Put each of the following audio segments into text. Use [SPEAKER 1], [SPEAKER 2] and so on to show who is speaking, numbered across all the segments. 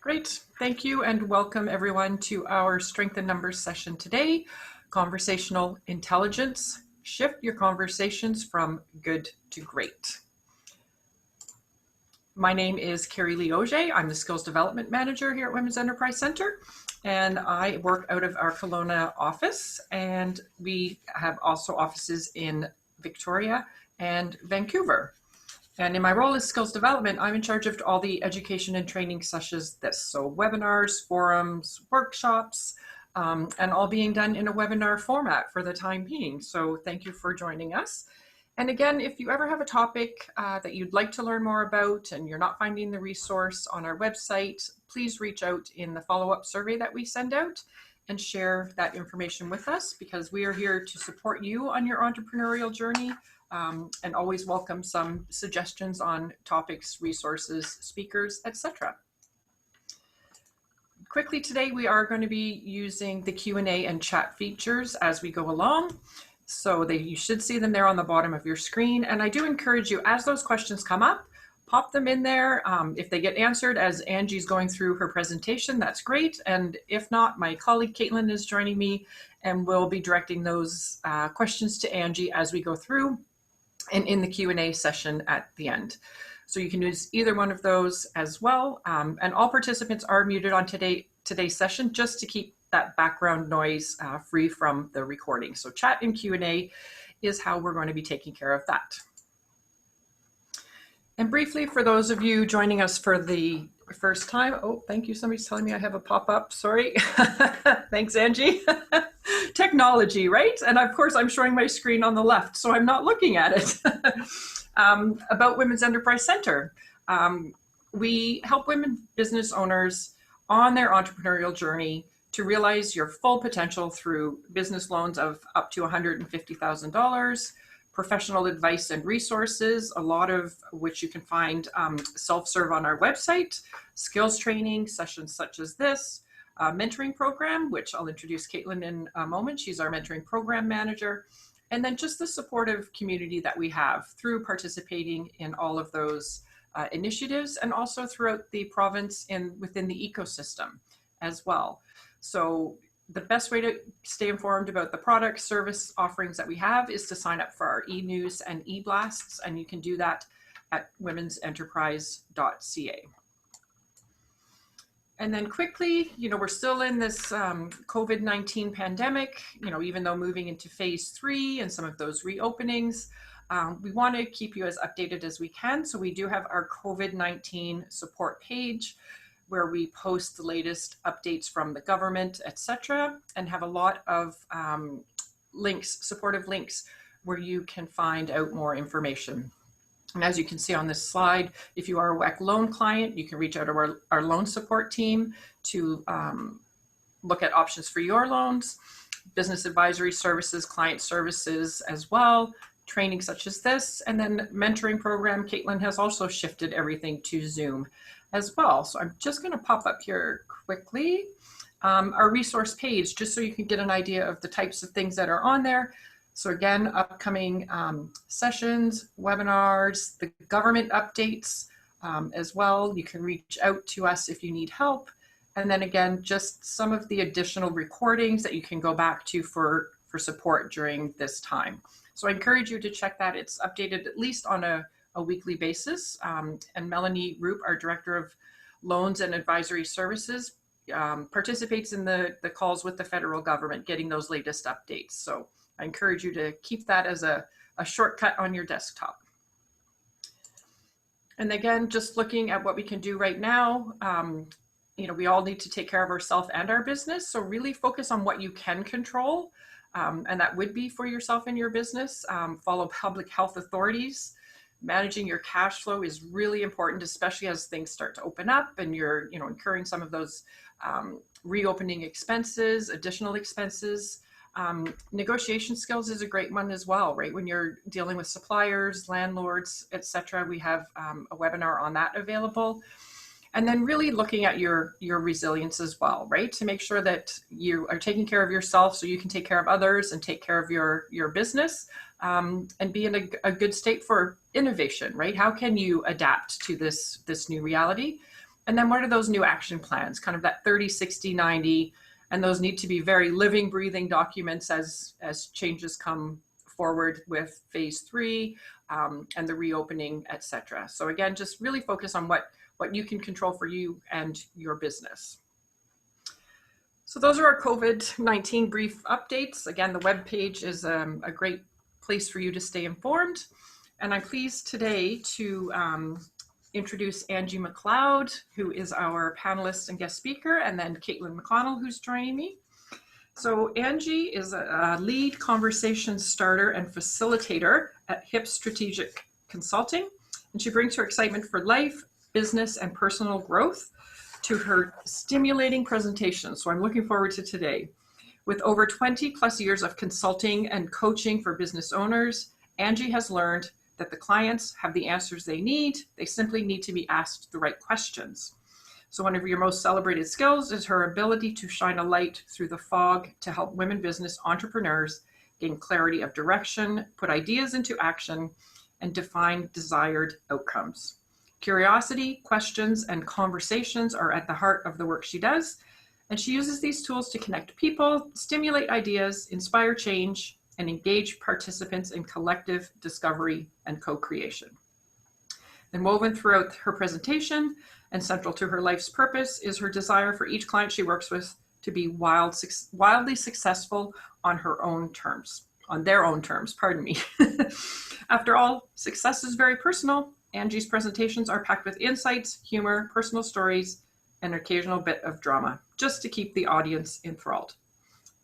[SPEAKER 1] Great, thank you and welcome everyone to our Strength in Numbers session today, Conversational Intelligence, Shift Your Conversations from Good to Great. My name is Kerrilee Auger. I'm the Skills Development Manager here at Women's Enterprise Center, and I work out of our Kelowna office, and we have also offices in Victoria and Vancouver. And in my role as skills development, I'm in charge of all the education and training sessions, so webinars, forums, workshops, and all being done in a webinar format for the time being. So thank you for joining us. And again, if you ever have a topic that you'd like to learn more about and you're not finding the resource on our website, please reach out in the follow-up survey that we send out and share that information with us, because we are here to support you on your entrepreneurial journey. And always welcome some suggestions on topics, resources, speakers, etc. Quickly today, we are going to be using the Q&A and chat features as we go along. So you should see them there on the bottom of your screen. And I do encourage you, as those questions come up, pop them in there. If they get answered as Angie's going through her presentation, that's great. And if not, my colleague Kaitlyn is joining me and we'll be directing those questions to Angie as we go through and in the Q&A session at the end. So you can use either one of those as well. And all participants are muted on today's session just to keep that background noise free from the recording. So chat and Q&A is how we're going to be taking care of that. And briefly, for those of you joining us for the first time, oh, thank you. Somebody's telling me I have a pop-up, sorry. Thanks, Angie. Technology, right? And of course, I'm showing my screen on the left, so I'm not looking at it. About Women's Enterprise Center. We help women business owners on their entrepreneurial journey to realize your full potential through business loans of up to $150,000, professional advice and resources, a lot of which you can find self-serve on our website, skills training, sessions such as this, mentoring program, which I'll introduce Kaitlyn in a moment. She's our mentoring program manager. And then just the supportive community that we have through participating in all of those initiatives, and also throughout the province and within the ecosystem as well. So the best way to stay informed about the product service offerings that we have is to sign up for our e-news and e-blasts, and you can do that at womensenterprise.ca. And then quickly, we're still in this COVID-19 pandemic, even though moving into phase 3 and some of those reopenings, we want to keep you as updated as we can. So we do have our COVID-19 support page where we post the latest updates from the government, etc., and have a lot of links, supportive links, where you can find out more information. And as you can see on this slide, if you are a WEC loan client, you can reach out to our loan support team to look at options for your loans, business advisory services, client services as well, training such as this, and then mentoring program. Kaitlyn has also shifted everything to Zoom as well. So I'm just going to pop up here quickly our resource page, just so you can get an idea of the types of things that are on there. So again, upcoming sessions, webinars, the government updates as well. You can reach out to us if you need help. And then again, just some of the additional recordings that you can go back to for support during this time. So I encourage you to check that. It's updated at least on a weekly basis. And Melanie Roop, our Director of Loans and Advisory Services, participates in the calls with the federal government, getting those latest updates. So I encourage you to keep that as a shortcut on your desktop. And again, just looking at what we can do right now, we all need to take care of ourselves and our business. So really focus on what you can control. And that would be for yourself and your business. Follow public health authorities. Managing your cash flow is really important, especially as things start to open up and you're incurring some of those reopening expenses, additional expenses. Negotiation skills is a great one as well, right? When you're dealing with suppliers, landlords, etc. We have a webinar on that available. And then really looking at your resilience as well, right? To make sure that you are taking care of yourself so you can take care of others and take care of your business, and be in a good state for innovation, right? How can you adapt to this new reality? And then what are those new action plans? Kind of that 30, 60, 90, and those need to be very living, breathing documents as changes come forward with phase 3 and the reopening, etc. So again, just really focus on what you can control for you and your business. So those are our COVID-19 brief updates. Again, the webpage is a great place for you to stay informed. And I'm pleased today to introduce Angie McLeod, who is our panelist and guest speaker, and then Kaitlyn McConnell, who's joining me. So Angie is a lead conversation starter and facilitator at HIP Strategic Consulting, and she brings her excitement for life, business, and personal growth to her stimulating presentation. So I'm looking forward to today. With over 20 plus years of consulting and coaching for business owners, Angie has learned that the clients have the answers they need. They simply need to be asked the right questions. So one of your most celebrated skills is her ability to shine a light through the fog to help women business entrepreneurs gain clarity of direction, put ideas into action, and define desired outcomes. Curiosity, questions, and conversations are at the heart of the work she does, and she uses these tools to connect people, stimulate ideas, inspire change, and engage participants in collective discovery and co-creation. And woven throughout her presentation and central to her life's purpose is her desire for each client she works with to be wildly successful on their own terms, pardon me. After all, success is very personal. Angie's presentations are packed with insights, humor, personal stories, and an occasional bit of drama, just to keep the audience enthralled.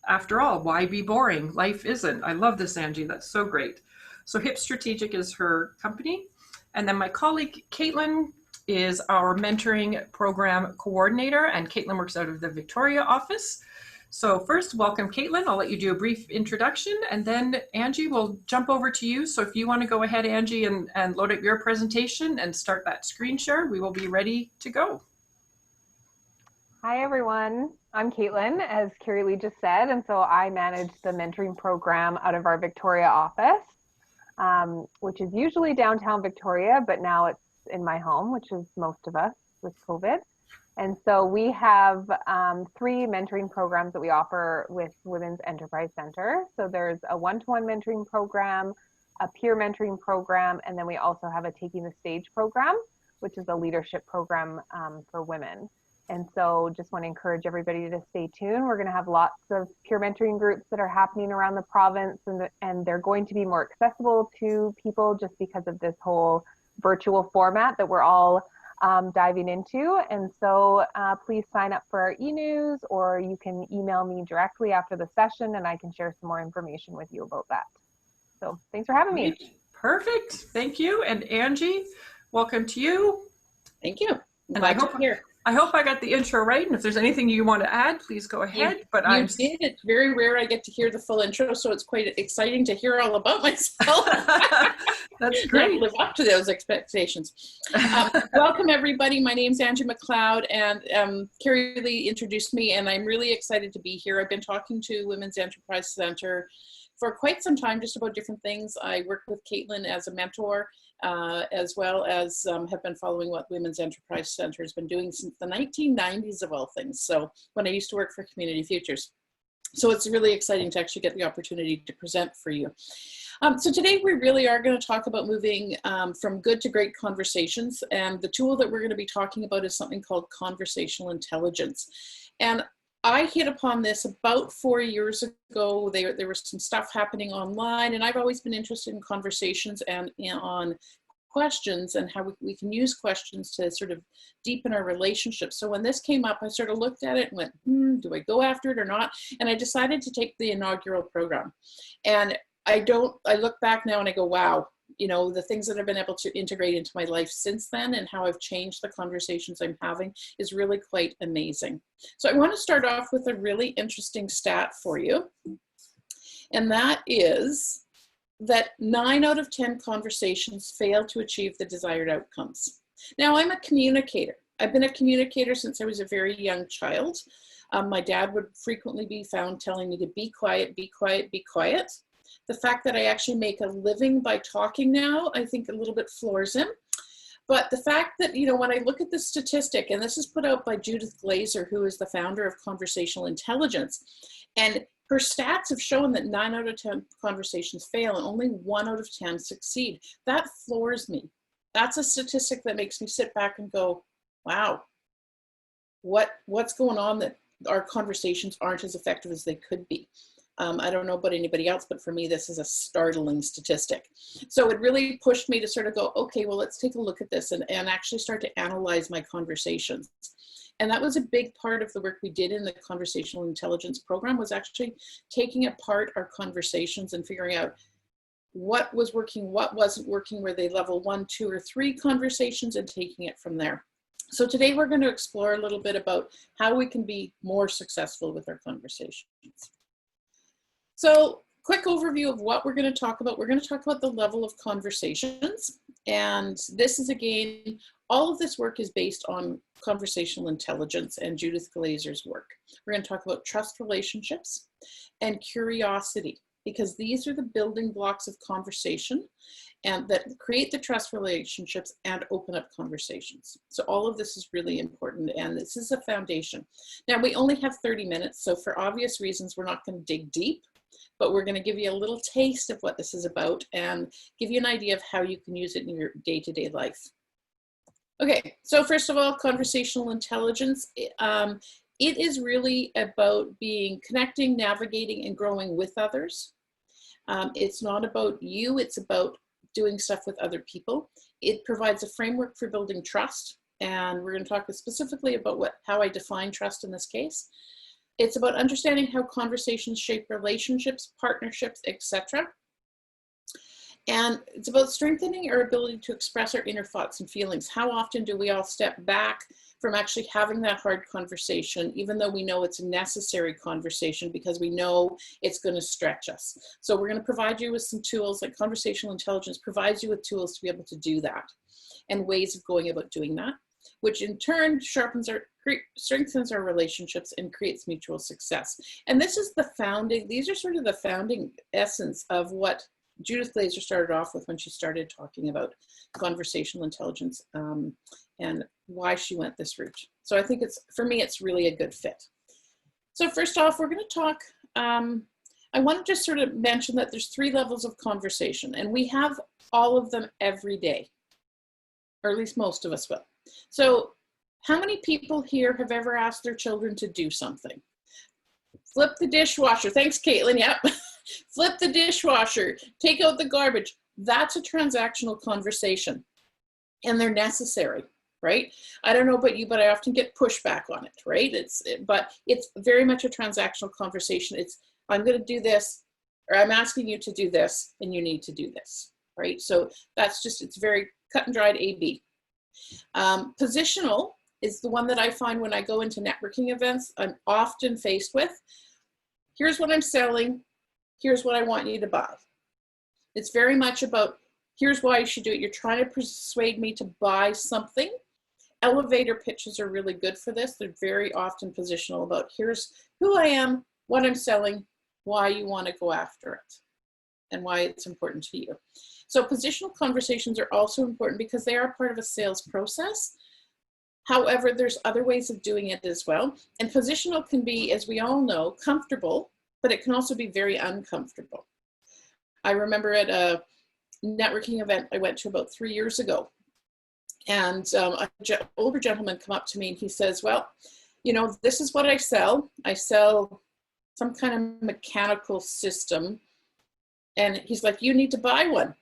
[SPEAKER 1] After all, why be boring? Life isn't. I love this, Angie. That's so great. So HIP Strategic is her company. And then my colleague, Kaitlyn, is our mentoring program coordinator, and Kaitlyn works out of the Victoria office. So first, welcome, Kaitlyn. I'll let you do a brief introduction, and then Angie will jump over to you. So if you want to go ahead, Angie, and load up your presentation and start that screen share, we will be ready to go.
[SPEAKER 2] Hi, everyone. I'm Kaitlyn, as Kerrilee just said, and so I manage the mentoring program out of our Victoria office, which is usually downtown Victoria, but now it's in my home, which is most of us with COVID. And so we have 3 mentoring programs that we offer with Women's Enterprise Center. So there's a one-to-one mentoring program, a peer mentoring program, and then we also have a Taking the Stage program, which is a leadership program for women. And so just want to encourage everybody to stay tuned. We're going to have lots of peer mentoring groups that are happening around the province, and they're going to be more accessible to people just because of this whole virtual format that we're all diving into. And so please sign up for our e-news, or you can email me directly after the session and I can share some more information with you about that. So thanks for having me.
[SPEAKER 1] Perfect. Thank you. And Angie, welcome to you.
[SPEAKER 3] Thank you.
[SPEAKER 1] And I hope I got the intro right. And if there's anything you want to add, please go ahead.
[SPEAKER 3] You did. It's very rare I get to hear the full intro, so it's quite exciting to hear all about myself.
[SPEAKER 1] That's great.
[SPEAKER 3] Live up to those expectations. Welcome, everybody. My name's Angie McLeod, and Kerrilee introduced me, and I'm really excited to be here. I've been talking to Women's Enterprise Center for quite some time, just about different things. I work with Kaitlyn as a mentor, as well as have been following what Women's Enterprise Center has been doing since the 1990s of all things. So when I used to work for Community Futures. So it's really exciting to actually get the opportunity to present for you. So today we really are going to talk about moving from good to great conversations. And the tool that we're going to be talking about is something called Conversational Intelligence. And I hit upon this about 4 years ago. There was some stuff happening online, and I've always been interested in conversations and on questions and how we can use questions to sort of deepen our relationships. So when this came up, I sort of looked at it and went, do I go after it or not? And I decided to take the inaugural program. And I look back now and I go, wow, you know, the things that I've been able to integrate into my life since then and how I've changed the conversations I'm having is really quite amazing. So I want to start off with a really interesting stat for you. And that is that 9 out of 10 conversations fail to achieve the desired outcomes. Now, I'm a communicator. I've been a communicator since I was a very young child. My dad would frequently be found telling me to be quiet, be quiet, be quiet. The fact that I actually make a living by talking now, I think a little bit floors him. But the fact that, you know, when I look at the statistic, and this is put out by Judith Glaser, who is the founder of Conversational Intelligence, and her stats have shown that 9 out of 10 conversations fail and only 1 out of 10 succeed. That floors me. That's a statistic that makes me sit back and go, wow, what's going on that our conversations aren't as effective as they could be? I don't know about anybody else, but for me, this is a startling statistic. So it really pushed me to sort of go, okay, well, let's take a look at this and actually start to analyze my conversations. And that was a big part of the work we did in the Conversational Intelligence program, was actually taking apart our conversations and figuring out what was working, what wasn't working, were they level 1, 2, or 3 conversations, and taking it from there. So today we're going to explore a little bit about how we can be more successful with our conversations. So quick overview of what we're going to talk about. We're going to talk about the level of conversations. And this is, again, all of this work is based on conversational intelligence and Judith Glaser's work. We're going to talk about trust relationships and curiosity, because these are the building blocks of conversation and that create the trust relationships and open up conversations. So all of this is really important, and this is a foundation. Now, we only have 30 minutes, so for obvious reasons, we're not going to dig deep, but we're going to give you a little taste of what this is about and give you an idea of how you can use it in your day-to-day life. Okay, so first of all, conversational intelligence. It is really about connecting, navigating, and growing with others. It's not about you, it's about doing stuff with other people. It provides a framework for building trust, and we're going to talk specifically about how I define trust in this case. It's about understanding how conversations shape relationships, partnerships, etc. And it's about strengthening our ability to express our inner thoughts and feelings. How often do we all step back from actually having that hard conversation, even though we know it's a necessary conversation, because we know it's going to stretch us? So we're going to provide you with some tools, like conversational intelligence provides you with tools to be able to do that and ways of going about doing that, which in turn strengthens our relationships and creates mutual success. And this is these are sort of the founding essence of what Judith Glaser started off with when she started talking about conversational intelligence and why she went this route. So I think for me, it's really a good fit. So first off, we're going to talk, I want to just sort of mention that there's 3 levels of conversation, and we have all of them every day, or at least most of us will. So how many people here have ever asked their children to do something? Flip the dishwasher. Thanks, Kaitlyn. Yep. Flip the dishwasher. Take out the garbage. That's a transactional conversation, and they're necessary, right? I don't know about you, but I often get pushback on it, right? But it's very much a transactional conversation. It's, I'm going to do this, or I'm asking you to do this, and you need to do this, right? So that's just, it's very cut and dried A/B. Positional is the one that I find when I go into networking events, I'm often faced with. Here's what I'm selling. Here's what I want you to buy. It's very much about, here's why you should do it. You're trying to persuade me to buy something. Elevator pitches are really good for this. They're very often positional about, here's who I am, what I'm selling, why you want to go after it, and why it's important to you. So positional conversations are also important because they are part of a sales process. However, there's other ways of doing it as well. And positional can be, as we all know, comfortable, but it can also be very uncomfortable. I remember at a networking event I went to about 3 years ago, and an older gentleman come up to me and he says, well, you know, this is what I sell. I sell some kind of mechanical system. And he's like, you need to buy one.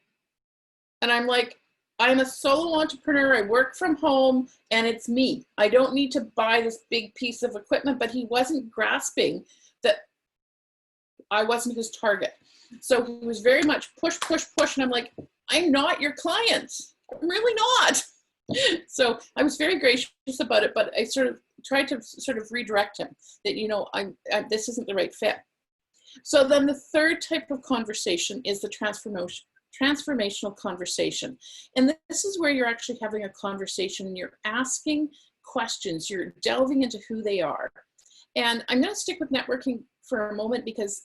[SPEAKER 3] And I'm like, I'm a solo entrepreneur. I work from home and it's me. I don't need to buy this big piece of equipment, but he wasn't grasping that I wasn't his target. So he was very much push, push, push. And I'm like, I'm not your client. I'm really not. So I was very gracious about it, but I sort of tried to sort of redirect him that, you know, this isn't the right fit. So then the third type of conversation is the transformational conversation. And this is where you're actually having a conversation and you're asking questions, you're delving into who they are. And I'm going to stick with networking for a moment because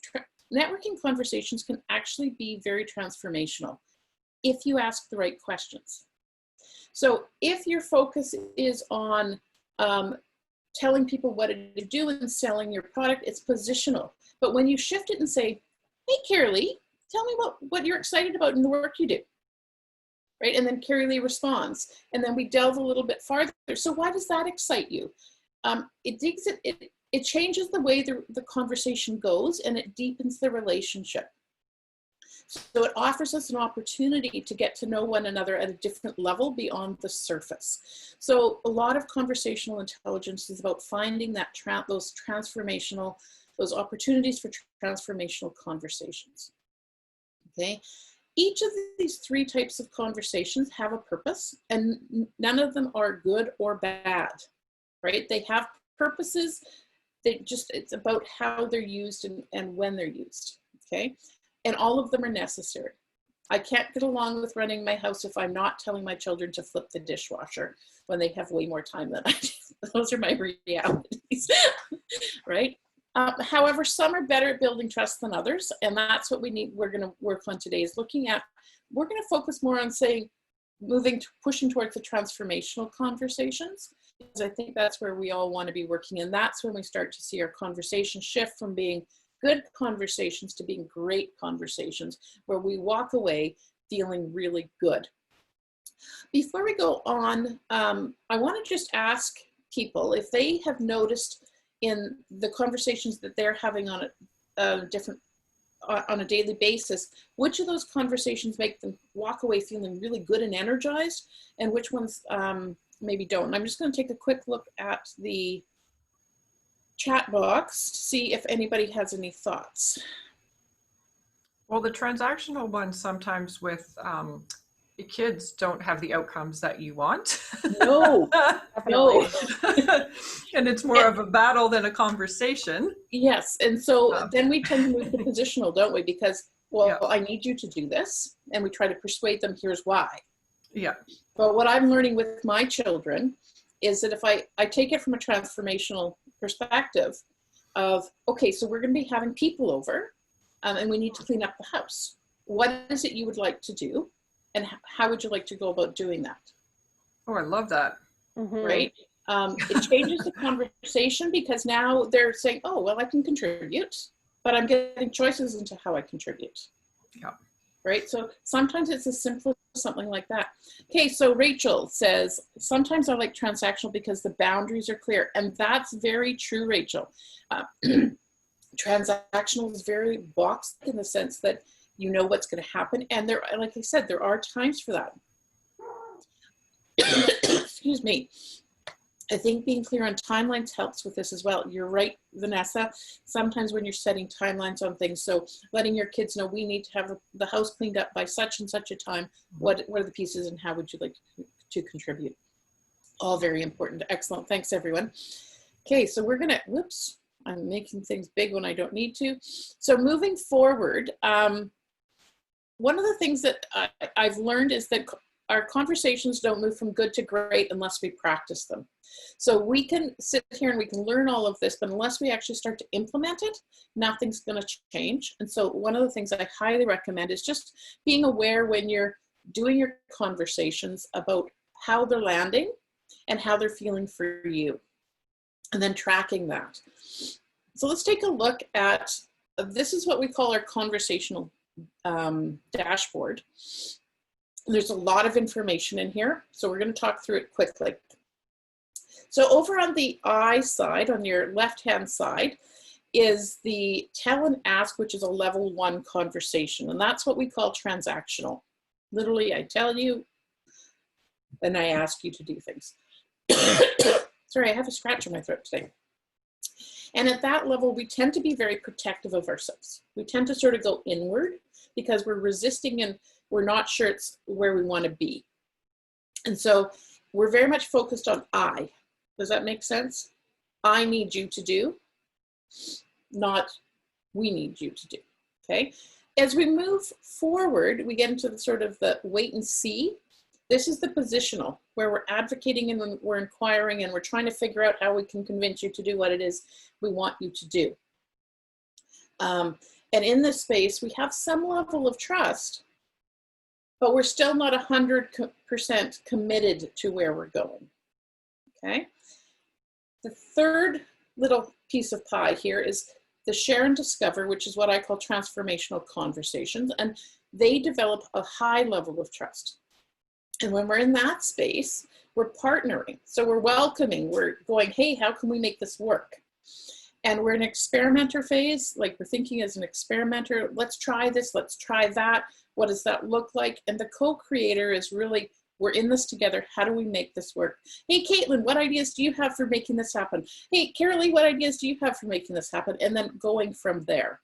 [SPEAKER 3] networking conversations can actually be very transformational if you ask the right questions. So if your focus is on telling people what to do and selling your product, it's positional. But when you shift it and say, hey, Kerrilee, tell me what you're excited about in the work you do, right? And then Kerrilee responds, and then we delve a little bit farther. So why does that excite you? It changes the way the conversation goes, and it deepens the relationship. So it offers us an opportunity to get to know one another at a different level beyond the surface. So a lot of conversational intelligence is about finding that those opportunities for transformational conversations. Okay. Each of these three types of conversations have a purpose, and none of them are good or bad, right? They have purposes. It's about how they're used and when they're used, okay? And all of them are necessary. I can't get along with running my house if I'm not telling my children to flip the dishwasher when they have way more time than I do. Those are my realities, right? However, some are better at building trust than others, and that's what we're going to work on today, is we're going to focus more on pushing towards the transformational conversations, because I think that's where we all want to be working, and that's when we start to see our conversation shift from being good conversations to being great conversations, where we walk away feeling really good. Different Before we go on, I want to just ask people if they have noticed in the conversations that they're having on a daily basis, which of those conversations make them walk away feeling really good and energized, and which ones maybe don't. And I'm just going to take a quick look at the chat box to see if anybody has any thoughts.
[SPEAKER 1] Well, the transactional ones sometimes with kids don't have the outcomes that you want.
[SPEAKER 3] No, no.
[SPEAKER 1] And it's more of a battle than a conversation.
[SPEAKER 3] Yes, and so then we tend to move to positional, don't we? Because, well,
[SPEAKER 1] yeah.
[SPEAKER 3] I need you to do this, and we try to persuade them, here's why.
[SPEAKER 1] Yeah.
[SPEAKER 3] But what I'm learning with my children is that if I take it from a transformational perspective of, okay, so we're going to be having people over, and we need to clean up the house. What is it you would like to do? And how would you like to go about doing that?
[SPEAKER 1] Oh, I love that.
[SPEAKER 2] Mm-hmm.
[SPEAKER 3] Right? It changes the conversation, because now they're saying, oh, well, I can contribute, but I'm getting choices into how I contribute.
[SPEAKER 1] Yeah.
[SPEAKER 3] Right? So sometimes it's as simple as something like that. Okay, so Rachel says, sometimes I like transactional because the boundaries are clear. And that's very true, Rachel. Transactional is very boxed in the sense that you know what's going to happen. And there, like I said, there are times for that. Excuse me. I think being clear on timelines helps with this as well. You're right, Vanessa. Sometimes when you're setting timelines on things, so letting your kids know we need to have the house cleaned up by such and such a time. What are the pieces and how would you like to contribute? All very important. Excellent. Thanks, everyone. Okay, so we're gonna, whoops, I'm making things big when I don't need to. So moving forward, one of the things that I've learned is that our conversations don't move from good to great unless we practice them. So we can sit here and we can learn all of this, but unless we actually start to implement it, nothing's going to change. And so one of the things I highly recommend is just being aware when you're doing your conversations about how they're landing and how they're feeling for you, and then tracking that. So let's take a look at, this is what we call our conversational dashboard. There's a lot of information in here, so we're going to talk through it quickly. So over on the I side, on your left-hand side, is the tell and ask, which is a level 1 conversation, and that's what we call transactional. Literally, I tell you, and I ask you to do things. Sorry, I have a scratch in my throat today. And at that level, we tend to be very protective of ourselves. We tend to sort of go inward because we're resisting and we're not sure it's where we want to be. And so we're very much focused on I. Does that make sense? I need you to do, not we need you to do, okay? As we move forward, we get into the sort of the wait and see. This is the positional, where we're advocating and we're inquiring and we're trying to figure out how we can convince you to do what it is we want you to do. And in this space, we have some level of trust, but we're still not 100% committed to where we're going, okay? The third little piece of pie here is the share and discover, which is what I call transformational conversations, and they develop a high level of trust. And when we're in that space, we're partnering. So we're welcoming, we're going, hey, how can we make this work? And we're in an experimenter phase, like we're thinking as an experimenter, let's try this, let's try that. What does that look like? And the co-creator is really, we're in this together. How do we make this work? Hey, Kaitlyn, what ideas do you have for making this happen? Hey, Kerrilee, what ideas do you have for making this happen? And then going from there.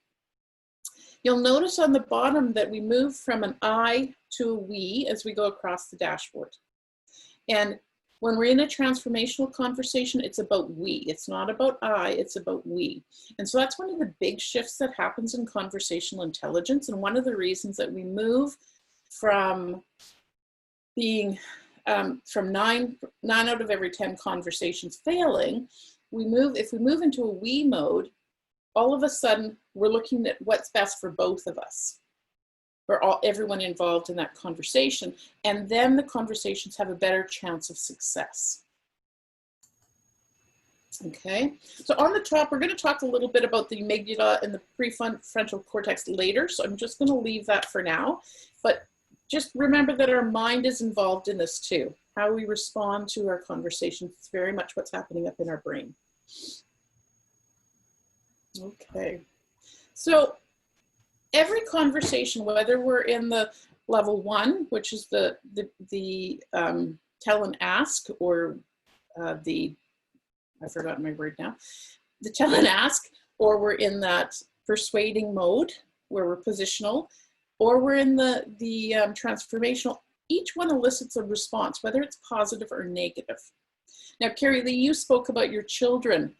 [SPEAKER 3] You'll notice on the bottom that we move from an I to a we as we go across the dashboard. And when we're in a transformational conversation, it's about we. It's not about I, it's about we. And so that's one of the big shifts that happens in conversational intelligence. And one of the reasons that we move from being from nine out of every 10 conversations failing, if we move into a we mode, all of a sudden we're looking at what's best for both of us, for everyone involved in that conversation, and then the conversations have a better chance of success. Okay, so on the top, we're going to talk a little bit about the amygdala and the prefrontal cortex later, so I'm just going to leave that for now, but just remember that our mind is involved in this too. How we respond to our conversations is very much what's happening up in our brain. Okay, so every conversation, whether we're in the level 1, which is the tell and ask, or I've forgotten my word now, the tell and ask, or we're in that persuading mode where we're positional, or we're in the transformational, each one elicits a response, whether it's positive or negative. Now, Kerrilee, you spoke about your children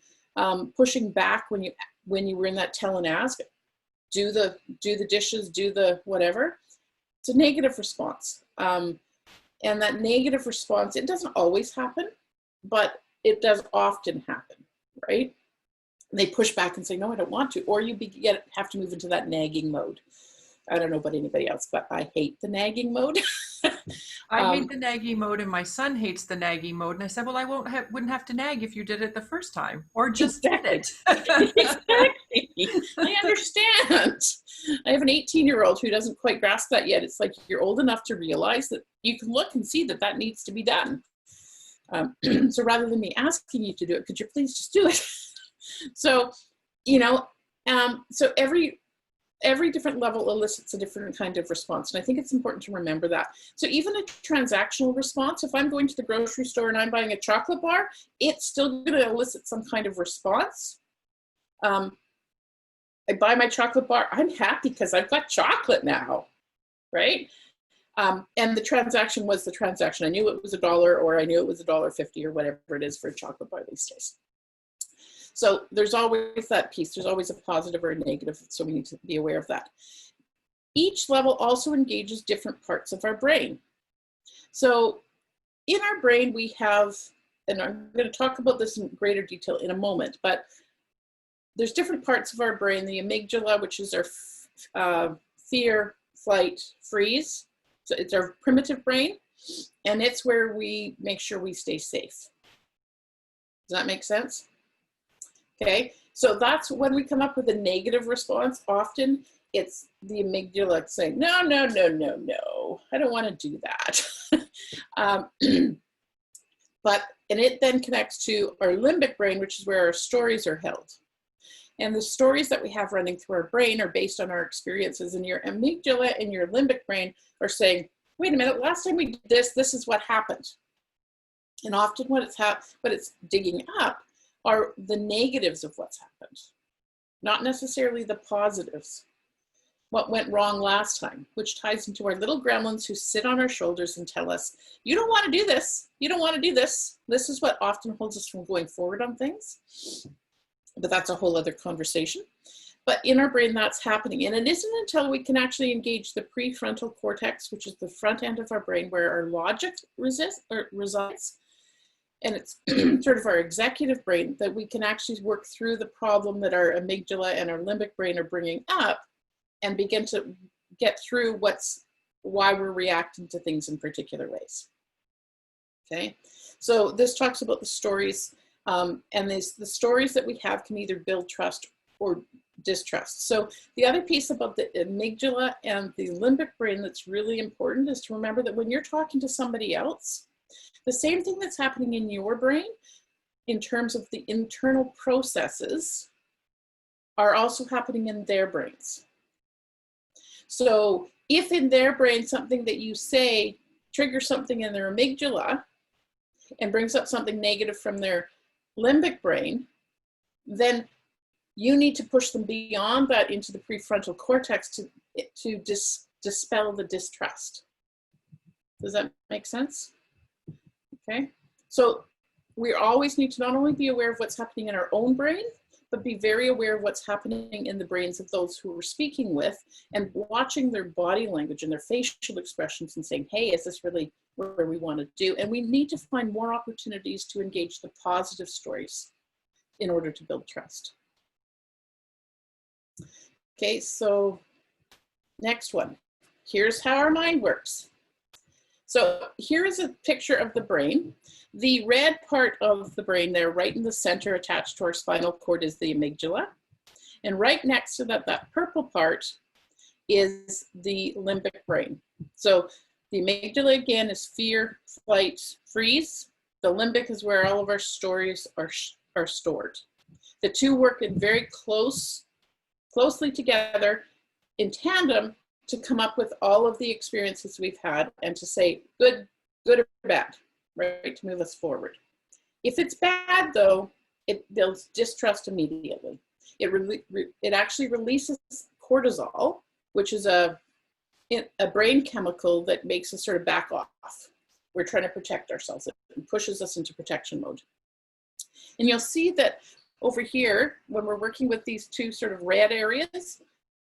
[SPEAKER 3] pushing back when you were in that tell and ask. Do the dishes, do the whatever. It's a negative response. And that negative response, it doesn't always happen, but it does often happen, right? And they push back and say, no, I don't want to. Or you have to move into that nagging mode. I don't know about anybody else, but I hate the nagging mode.
[SPEAKER 1] I hate the nagging mode, and my son hates the nagging mode. And I said, well, I wouldn't have to nag if you did it the first time, or just did it.
[SPEAKER 3] Exactly. I understand. I have an 18-year-old who doesn't quite grasp that yet. It's like you're old enough to realize that you can look and see that needs to be done. So rather than me asking you to do it, could you please just do it? So, so every different level elicits a different kind of response. And I think it's important to remember that. So even a transactional response, if I'm going to the grocery store and I'm buying a chocolate bar, it's still going to elicit some kind of response. I buy my chocolate bar, I'm happy because I've got chocolate now, right? And the transaction was the transaction. I knew it was $1, or I knew it was $1.50 or whatever it is for a chocolate bar these days. So there's always that piece. There's always a positive or a negative, so we need to be aware of that. Each level also engages different parts of our brain. So in our brain we have, and I'm going to talk about this in greater detail in a moment, but there's different parts of our brain. The amygdala, which is our fear, flight, freeze. So it's our primitive brain, and it's where we make sure we stay safe. Does that make sense? Okay, so that's when we come up with a negative response. Often it's the amygdala saying, no, no, no, no, no, I don't want to do that. And it then connects to our limbic brain, which is where our stories are held. And the stories that we have running through our brain are based on our experiences, and your amygdala and your limbic brain are saying, wait a minute, last time we did this, this is what happened. And often what it's digging up are the negatives of what's happened, not necessarily the positives. What went wrong last time, which ties into our little gremlins who sit on our shoulders and tell us, you don't want to do this, you don't want to do this. This is what often holds us from going forward on things. But that's a whole other conversation. But in our brain, that's happening. And it isn't until we can actually engage the prefrontal cortex, which is the front end of our brain where our logic resides, and it's sort of our executive brain, that we can actually work through the problem that our amygdala and our limbic brain are bringing up and begin to get through what's why we're reacting to things in particular ways. Okay, so this talks about the stories, and the stories that we have can either build trust or distrust. So the other piece about the amygdala and the limbic brain that's really important is to remember that when you're talking to somebody else, the same thing that's happening in your brain in terms of the internal processes are also happening in their brains. So if in their brain something that you say triggers something in their amygdala and brings up something negative from their limbic brain, then you need to push them beyond that into the prefrontal cortex to dispel the distrust. Does that make sense? Okay, so we always need to not only be aware of what's happening in our own brain, but be very aware of what's happening in the brains of those who we're speaking with, and watching their body language and their facial expressions and saying, hey, is this really where we want to do? And we need to find more opportunities to engage the positive stories in order to build trust. Okay, so next one. Here's how our mind works. So here is a picture of the brain. The red part of the brain there, right in the center, attached to our spinal cord, is the amygdala. And right next to that, that purple part is the limbic brain. So the amygdala, again, is fear, flight, freeze. The limbic is where all of our stories are stored. The two work in very closely together in tandem to come up with all of the experiences we've had and to say good or bad, right, to move us forward. If it's bad, though, it builds distrust immediately. It actually releases cortisol, which is a brain chemical that makes us sort of back off. We're trying to protect ourselves. It pushes us into protection mode. And you'll see that over here, when we're working with these two sort of red areas,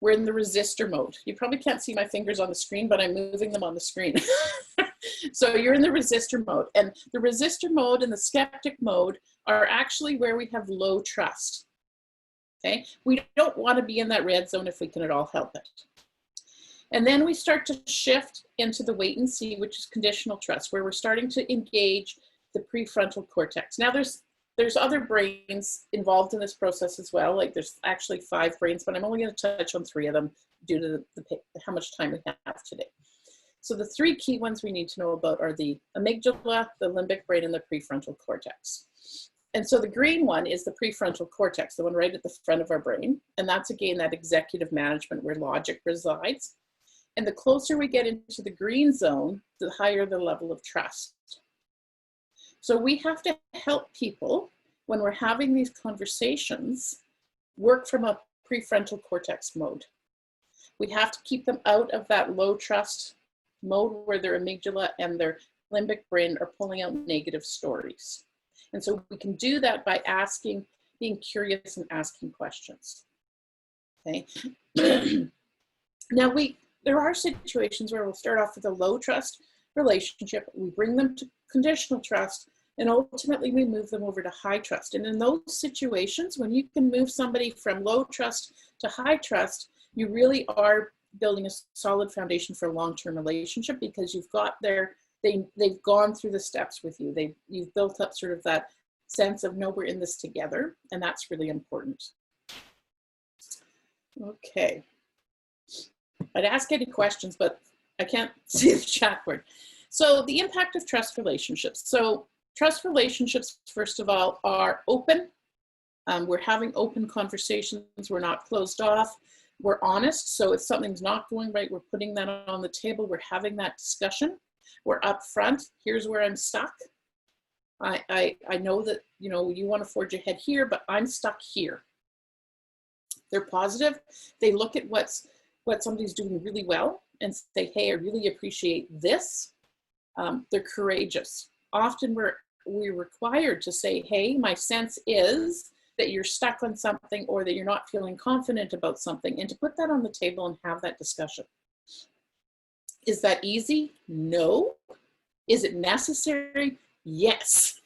[SPEAKER 3] we're in the resistor mode. You probably can't see my fingers on the screen, but I'm moving them on the screen. So you're in the resistor mode. And the resistor mode and the skeptic mode are actually where we have low trust. Okay? We don't want to be in that red zone if we can at all help it. And then we start to shift into the wait and see, which is conditional trust, where we're starting to engage the prefrontal cortex. Now there's other brains involved in this process as well. Like there's actually 5 brains, but I'm only going to touch on 3 of them due to how much time we have today. So the 3 key ones we need to know about are the amygdala, the limbic brain, and the prefrontal cortex. And so the green one is the prefrontal cortex, the one right at the front of our brain. And that's, again, that executive management where logic resides. And the closer we get into the green zone, the higher the level of trust. So we have to help people when we're having these conversations work from a prefrontal cortex mode. We have to keep them out of that low trust mode where their amygdala and their limbic brain are pulling out negative stories. And so we can do that by being curious and asking questions. Okay. Now there are situations where we'll start off with a low trust relationship, we bring them to conditional trust, and ultimately we move them over to high trust. And in those situations, when you can move somebody from low trust to high trust, you really are building a solid foundation for a long-term relationship because you've got they've gone through the steps with you. You've built up sort of that sense of, no, we're in this together, and that's really important. Okay. I'd ask any questions, but I can't see the chat word. So the impact of trust relationships. So trust relationships, first of all, are open. We're having open conversations. We're not closed off. We're honest. So if something's not going right, we're putting that on the table. We're having that discussion. We're upfront. Here's where I'm stuck. I know that, you want to forge ahead here, but I'm stuck here. They're positive. They look at what somebody's doing really well and say, hey, I really appreciate this. They're courageous. Often we're required to say, hey, my sense is that you're stuck on something or that you're not feeling confident about something, and to put that on the table and have that discussion. Is that easy? No. Is it necessary? Yes.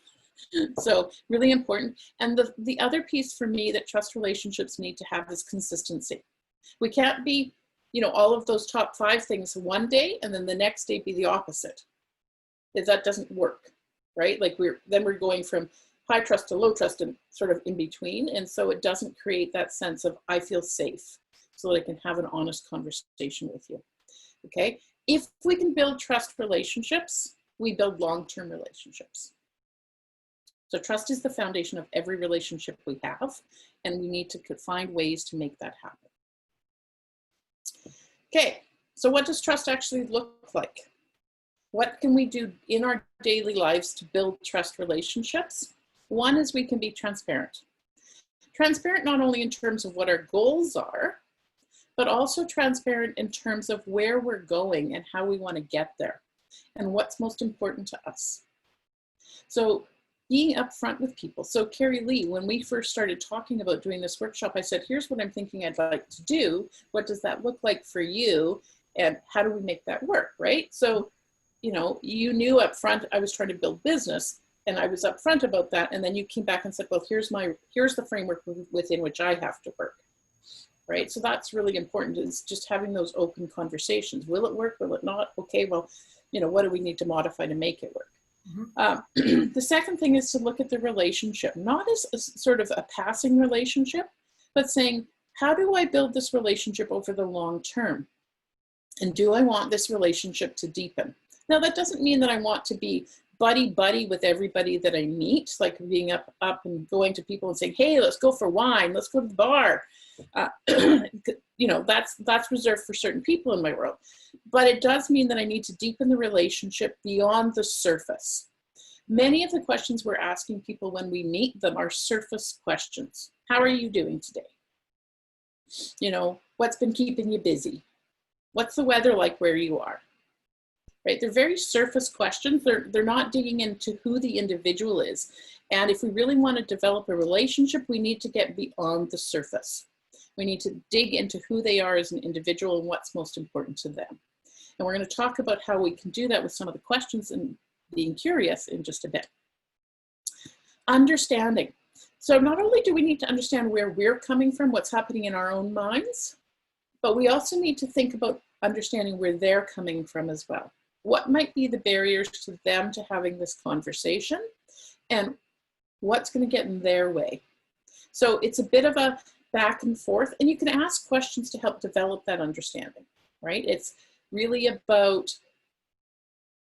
[SPEAKER 3] So really important. And the other piece for me that trust relationships need to have is consistency. We can't be you know, all of those top 5 things one day and then the next day be the opposite. That doesn't work, right? Like we're going from high trust to low trust and sort of in between. And so it doesn't create that sense of I feel safe so that I can have an honest conversation with you. Okay. If we can build trust relationships, we build long-term relationships. So trust is the foundation of every relationship we have, and we need to find ways to make that happen. Okay, so what does trust actually look like? What can we do in our daily lives to build trust relationships? One is we can be transparent. Transparent not only in terms of what our goals are, but also transparent in terms of where we're going and how we want to get there and what's most important to us. So being upfront with people. So Kerrilee, when we first started talking about doing this workshop, I said, here's what I'm thinking I'd like to do. What does that look like for you? And how do we make that work, right? So, you know, you knew upfront I was trying to build business, and I was upfront about that. And then you came back and said, well, here's the framework within which I have to work, right? So that's really important, is just having those open conversations. Will it work? Will it not? Okay, well, you know, what do we need to modify to make it work? The second thing is to look at the relationship, not as a sort of a passing relationship, but saying, how do I build this relationship over the long term? And do I want this relationship to deepen? Now, that doesn't mean that I want to be buddy-buddy with everybody that I meet, like being up and going to people and saying, hey, let's go for wine, let's go to the bar. You know, that's reserved for certain people in my world. But it does mean that I need to deepen the relationship beyond the surface. Many of the questions we're asking people when we meet them are surface questions. How are you doing today? You know, what's been keeping you busy? What's the weather like where you are? Right? They're very surface questions. They're not digging into who the individual is. And if we really want to develop a relationship, we need to get beyond the surface. We need to dig into who they are as an individual and what's most important to them. And we're going to talk about how we can do that with some of the questions and being curious in just a bit. Understanding. So not only do we need to understand where we're coming from, what's happening in our own minds, but we also need to think about understanding where they're coming from as well. What might be the barriers to them to having this conversation, and what's going to get in their way? So it's a bit of a back and forth, and you can ask questions to help develop that understanding, right? It's really about,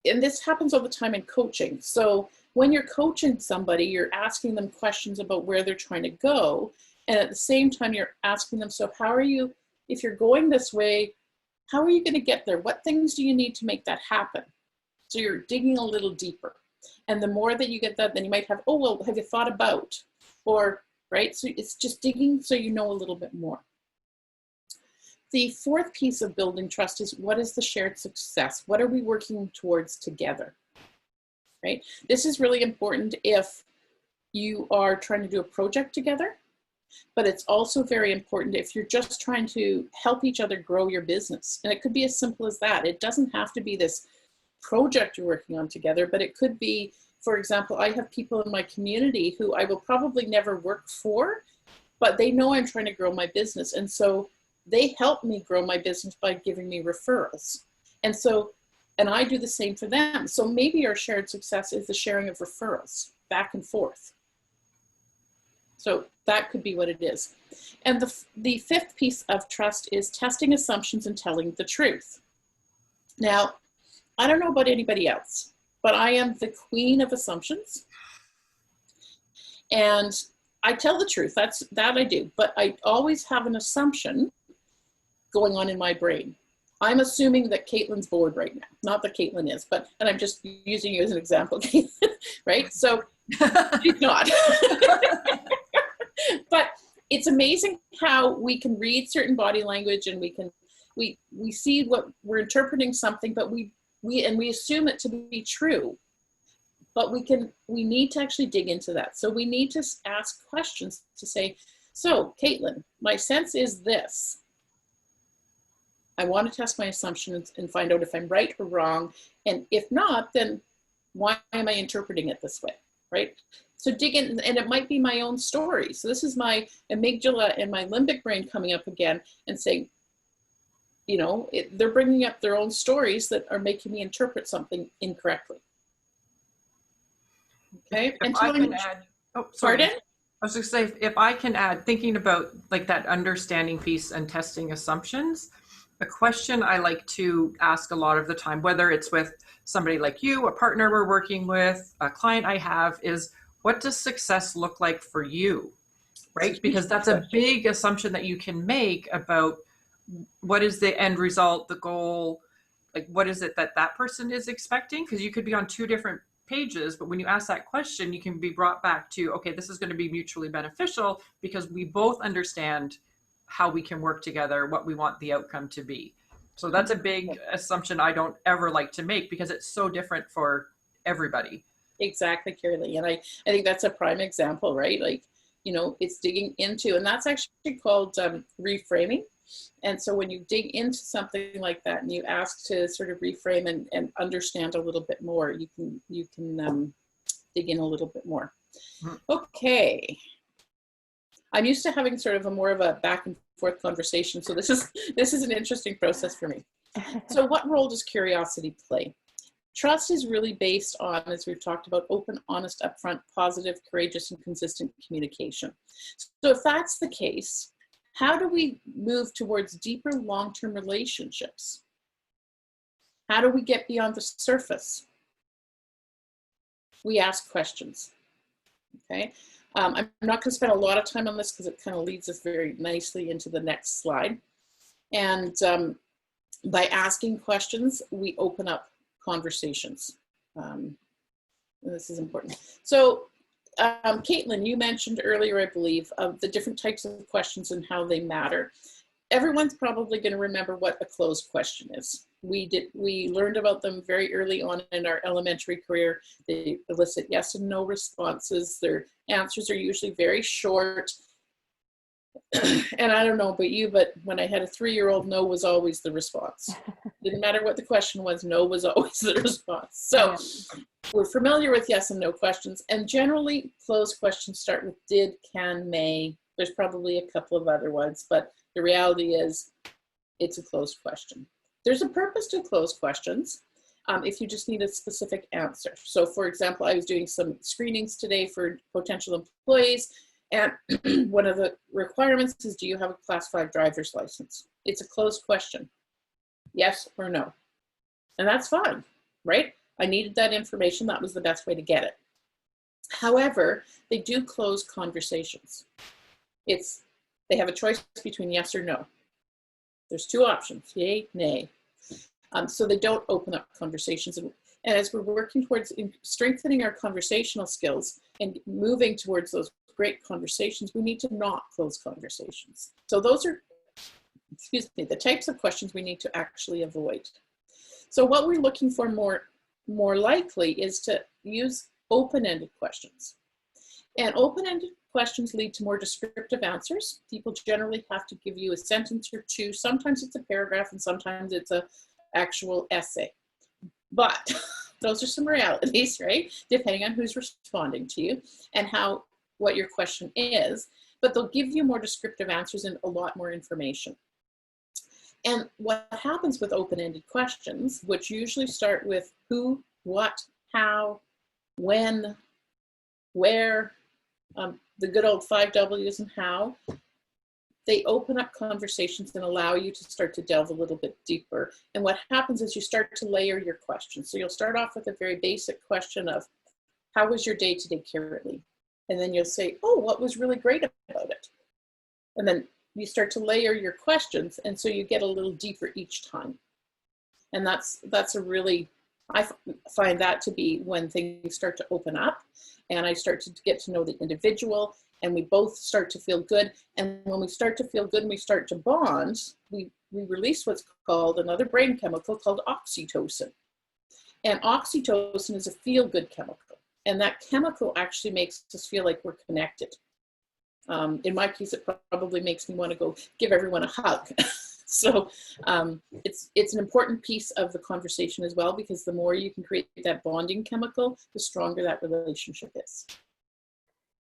[SPEAKER 3] and this happens all the time in coaching. So when you're coaching somebody, you're asking them questions about where they're trying to go. And at the same time, you're asking them, so how are you, if you're going this way, how are you going to get there? What things do you need to make that happen? So you're digging a little deeper. And the more that you get that, then you might have, oh, well, have you thought about? Or, right? So it's just digging so you know a little bit more. The fourth piece of building trust is, what is the shared success? What are we working towards together, right? This is really important if you are trying to do a project together, but it's also very important if you're just trying to help each other grow your business. And it could be as simple as that. It doesn't have to be this project you're working on together, but it could be, for example, I have people in my community who I will probably never work for, but they know I'm trying to grow my business. And so they help me grow my business by giving me referrals. And so, and I do the same for them. So maybe our shared success is the sharing of referrals back and forth. So that could be what it is. And the fifth piece of trust is testing assumptions and telling the truth. Now, I don't know about anybody else, but I am the queen of assumptions. And I tell the truth, that I do, but I always have an assumption going on in my brain. I'm assuming that Kaitlyn's bored right now. Not that Kaitlyn is, but, and I'm just using you as an example, right? So she's not. But it's amazing how we can read certain body language, and we see what we're interpreting something, but we assume it to be true. But we need to actually dig into that. So we need to ask questions to say, so Kaitlyn, my sense is this. I want to test my assumptions and find out if I'm right or wrong. And if not, then why am I interpreting it this way, right? So dig in, and it might be my own story. So this is my amygdala and my limbic brain coming up again and saying, you know, they're bringing up their own stories that are making me interpret something incorrectly. Okay.
[SPEAKER 1] If I can add, oh, sorry.
[SPEAKER 3] Pardon?
[SPEAKER 1] I was just saying, if I can add, thinking about like that understanding piece and testing assumptions, a question I like to ask a lot of the time, whether it's with somebody like you, a partner we're working with, a client I have, is what does success look like for you? Right? Because that's a big assumption that you can make about what is the end result, the goal, like what is it that that person is expecting? Because you could be on two different pages, but when you ask that question, you can be brought back to, okay, this is going to be mutually beneficial because we both understand how we can work together, what we want the outcome to be. So that's a big assumption I don't ever like to make because it's so different for everybody.
[SPEAKER 3] Exactly, Kerrilee. And I think that's a prime example, right? Like, you know, it's digging into, and that's actually called reframing. And so when you dig into something like that and you ask to sort of reframe and understand a little bit more, you can dig in a little bit more. Okay. I'm used to having sort of a more of a back and forth conversation. So this is an interesting process for me. So what role does curiosity play? Trust is really based on, as we've talked about, open, honest, upfront, positive, courageous, and consistent communication. So if that's the case, how do we move towards deeper long-term relationships? How do we get beyond the surface? We ask questions, okay? I'm not gonna spend a lot of time on this because it kind of leads us very nicely into the next slide. And by asking questions, we open up conversations. This is important. So Kaitlyn, you mentioned earlier, I believe, of the different types of questions and how they matter. Everyone's probably going to remember what a closed question is. We learned about them very early on in our elementary career. They elicit yes and no responses. Their answers are usually very short. And I don't know about you, but when I had a 3-year-old, no was always the response. Didn't matter what the question was, no was always the response. So we're familiar with yes and no questions, and generally closed questions start with did, can, may. There's probably a couple of other ones, but the reality is it's a closed question. There's a purpose to closed questions if you just need a specific answer. So for example, I was doing some screenings today for potential employees, and one of the requirements is, do you have a Class 5 driver's license? It's a closed question, yes or no. And that's fine, right? I needed that information. That was the best way to get it. However, they do close conversations. They have a choice between yes or no. There's two options, yay, nay. So they don't open up conversations. And as we're working towards strengthening our conversational skills and moving towards those great conversations, we need to not close conversations. So those are, excuse me, the types of questions we need to actually avoid. So what we're looking for more likely is to use open-ended questions. And open-ended questions lead to more descriptive answers. People generally have to give you a sentence or two. Sometimes it's a paragraph and sometimes it's an actual essay. But those are some realities, right? Depending on who's responding to you and what your question is. But they'll give you more descriptive answers and a lot more information. And what happens with open-ended questions, which usually start with who, what, how, when, where, the good old 5 W's and how, they open up conversations and allow you to start to delve a little bit deeper. And what happens is you start to layer your questions. So you'll start off with a very basic question of, how was your day today, Kerrilee? And then you'll say, oh, what was really great about it? And then you start to layer your questions, and so you get a little deeper each time. And that's a really, I find that to be when things start to open up and I start to get to know the individual and we both start to feel good. And when we start to feel good and we start to bond, we release what's called another brain chemical called oxytocin. And oxytocin is a feel-good chemical. And that chemical actually makes us feel like we're connected. In my case, it probably makes me want to go give everyone a hug. So it's an important piece of the conversation as well, because the more you can create that bonding chemical, the stronger that relationship is.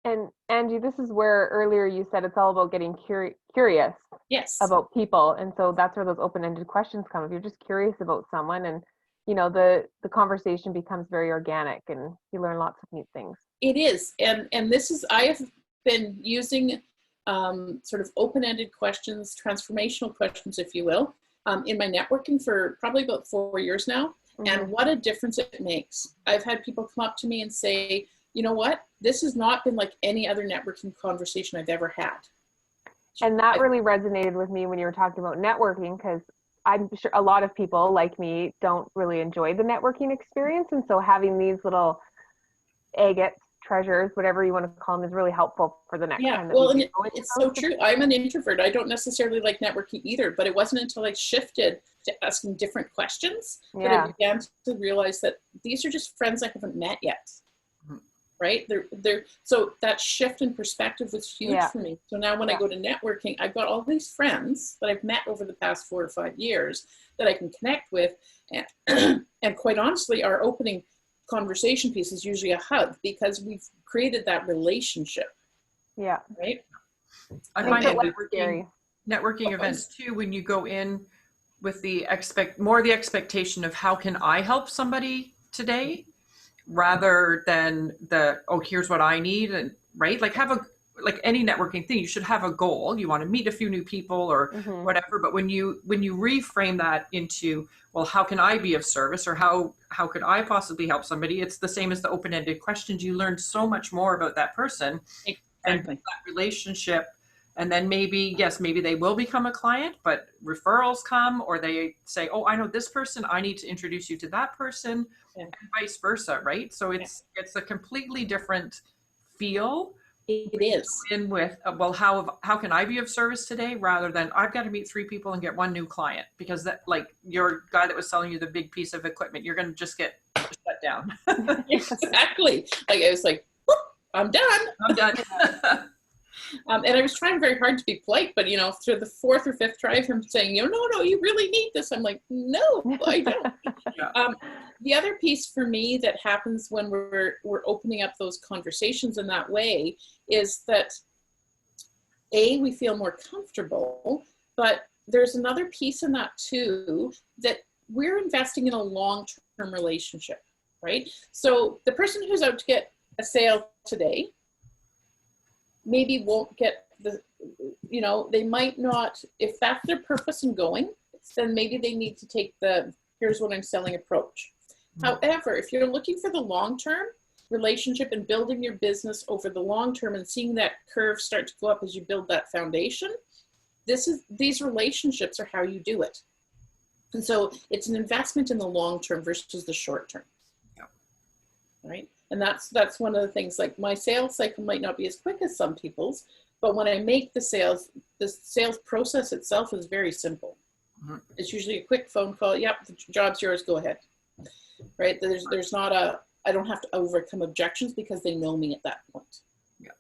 [SPEAKER 2] And Angie, this is where earlier you said it's all about getting curious
[SPEAKER 3] Yes.
[SPEAKER 2] about people. And so that's where those open-ended questions come. If you're just curious about someone, and the conversation becomes very organic and you learn lots of neat things.
[SPEAKER 3] It is. And this is, I have been using sort of open-ended questions, transformational questions, if you will, in my networking for probably about 4 years now. Mm-hmm. And what a difference it makes. I've had people come up to me and say, you know what, this has not been like any other networking conversation I've ever had.
[SPEAKER 2] And that really resonated with me when you were talking about networking, because I'm sure a lot of people like me don't really enjoy the networking experience. And so having these little agates, treasures, whatever you want to call them, is really helpful for the next time that
[SPEAKER 3] well,
[SPEAKER 2] we
[SPEAKER 3] and it's so true. I'm an introvert. I don't necessarily like networking either, but it wasn't until I shifted to asking different questions that I began to realize that these are just friends I haven't met yet. Right? So that shift in perspective was huge for me. So now when I go to networking, I've got all these friends that I've met over the past 4 or 5 years that I can connect with. And, and quite honestly, our opening conversation piece is usually a hug, because we've created that relationship. Yeah. Right?
[SPEAKER 1] I find that networking events too, when you go in with the expectation of how can I help somebody today, rather than here's what I need, and right, like any networking thing, you should have a goal. You want to meet a few new people or whatever, but when you reframe that into, well, how can I be of service, or how could I possibly help somebody, it's the same as the open-ended questions. You learn so much more about that person and that relationship. And then maybe they will become a client, but referrals come, or they say, oh, I know this person, I need to introduce you to that person, and vice versa, right? So it's a completely different feel.
[SPEAKER 3] It is.
[SPEAKER 1] In with, well, how can I be of service today, rather than I've got to meet 3 people and get 1 new client, because that, like your guy that was selling you the big piece of equipment, you're going to just get shut down.
[SPEAKER 3] Exactly. Like, I was like, I'm done. And I was trying very hard to be polite, but through the 4th or 5th try of him saying, no, you really need this. I'm like, no, I don't. The other piece for me that happens when we're opening up those conversations in that way is that we feel more comfortable, but there's another piece in that too, that we're investing in a long-term relationship, right? So the person who's out to get a sale today maybe won't get they might not, if that's their purpose in going, then maybe they need to take the here's what I'm selling approach. However, if you're looking for the long-term relationship and building your business over the long term and seeing that curve start to go up as you build that foundation, these relationships are how you do it. And so it's an investment in the long term versus the short term. Right? And that's one of the things, like my sales cycle might not be as quick as some people's, but when I make the sales process itself is very simple. It's usually a quick phone call. Yep, the job's yours, go ahead. Right? There's not I don't have to overcome objections because they know me at that point.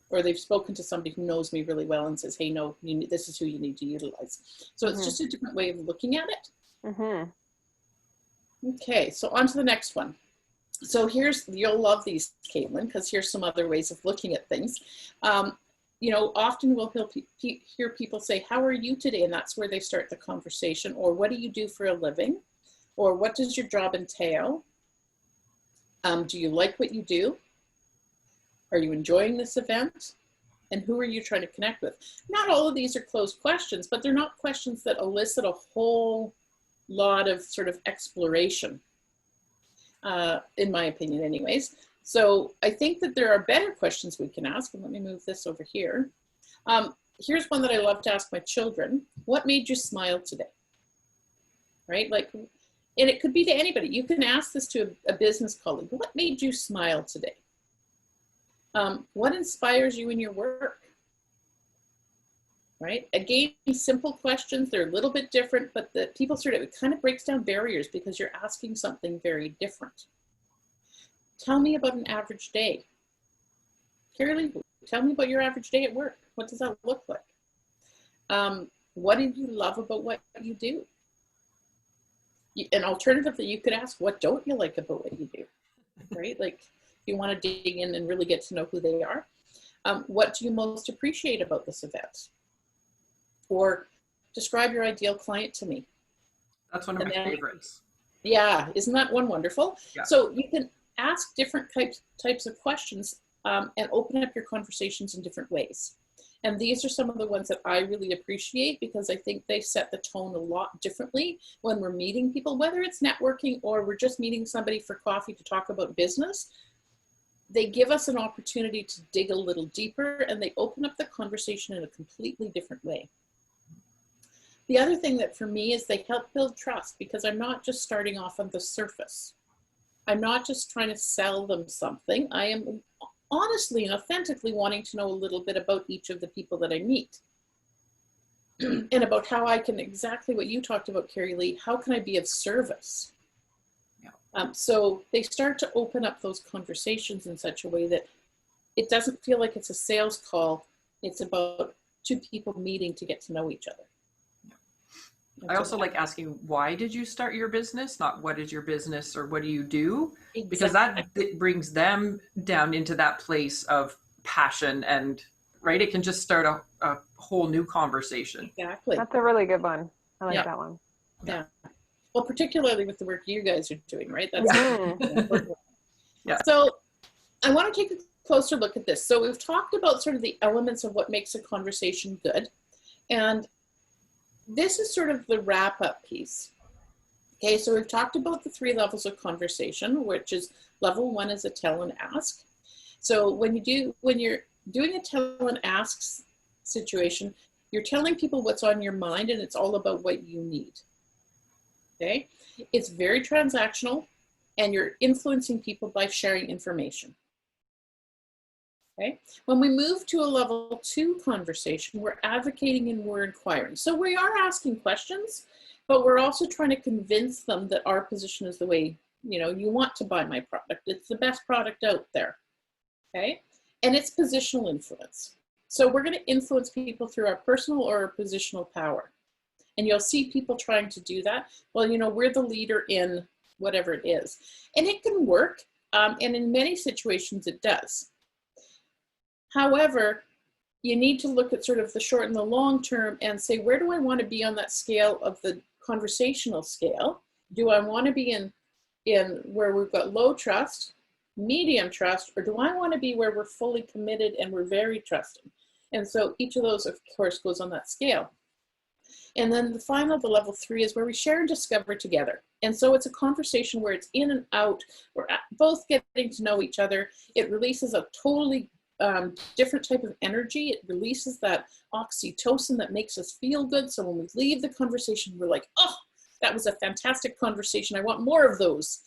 [SPEAKER 3] Or they've spoken to somebody who knows me really well and says, hey, no, this is who you need to utilize. So it's just a different way of looking at it. Okay, so on to the next one. So you'll love these, Kaitlyn, because here's some other ways of looking at things. Often we'll hear people say, how are you today? And that's where they start the conversation. Or what do you do for a living? Or what does your job entail? Do you like what you do? Are you enjoying this event? And who are you trying to connect with? Not all of these are closed questions, but they're not questions that elicit a whole lot of sort of exploration. In my opinion anyways. So I think that there are better questions we can ask. And let me move this over here. Here's one that I love to ask my children. What made you smile today? Right? And it could be to anybody. You can ask this to a business colleague. What made you smile today? What inspires you in your work? Right? Again, simple questions. They're a little bit different, but it kind of breaks down barriers because you're asking something very different. Tell me about an average day. Kerrilee, tell me about your average day at work. What does that look like? What do you love about what you do? And alternatively, you could ask, what don't you like about what you do? Right? Like, if you want to dig in and really get to know who they are. What do you most appreciate about this event? Or describe your ideal client to me.
[SPEAKER 1] That's one of my favorites.
[SPEAKER 3] Yeah, isn't that one wonderful?
[SPEAKER 1] Yeah.
[SPEAKER 3] So you can ask different types of questions and open up your conversations in different ways. And these are some of the ones that I really appreciate because I think they set the tone a lot differently when we're meeting people, whether it's networking or we're just meeting somebody for coffee to talk about business. They give us an opportunity to dig a little deeper and they open up the conversation in a completely different way. The other thing that for me is they help build trust because I'm not just starting off on the surface. I'm not just trying to sell them something. I am honestly and authentically wanting to know a little bit about each of the people that I meet and about how I can, exactly what you talked about, Kerrilee, how can I be of service? Yeah. So they start to open up those conversations in such a way that it doesn't feel like it's a sales call. It's about two people meeting to get to know each other.
[SPEAKER 1] I also like asking, why did you start your business? Not what is your business or what do you do? Exactly. Because that brings them down into that place of passion and, right, it can just start a whole new conversation.
[SPEAKER 3] Exactly.
[SPEAKER 2] That's a really good one. I like that one.
[SPEAKER 3] Yeah. Well, particularly with the work you guys are doing, right? That's
[SPEAKER 1] yeah.
[SPEAKER 3] So I want to take a closer look at this. So we've talked about sort of the elements of what makes a conversation good. And this is sort of the wrap-up piece. Okay, so we've talked about the 3 levels of conversation, which is level 1 is a tell and ask. So when you're doing a tell and ask situation, you're telling people what's on your mind and it's all about what you need. Okay, it's very transactional and you're influencing people by sharing information. Okay. When we move to a level 2 conversation, we're advocating and we're inquiring. So we are asking questions, but we're also trying to convince them that our position is the way, you want to buy my product. It's the best product out there. Okay. And it's positional influence. So we're going to influence people through our personal or our positional power. And you'll see people trying to do that. Well, we're the leader in whatever it is. And it can work. And in many situations it does. However, you need to look at sort of the short and the long term and say, where do I want to be on that scale of the conversational scale? Do I want to be in where we've got low trust, medium trust, or do I want to be where we're fully committed and we're very trusting? And so each of those, of course, goes on that scale. And then the level 3 is where we share and discover together. And so it's a conversation where it's in and out. We're both getting to know each other. It releases a totally different type of energy. It releases that oxytocin that makes us feel good. So when we leave the conversation, we're like, oh, that was a fantastic conversation. I want more of those.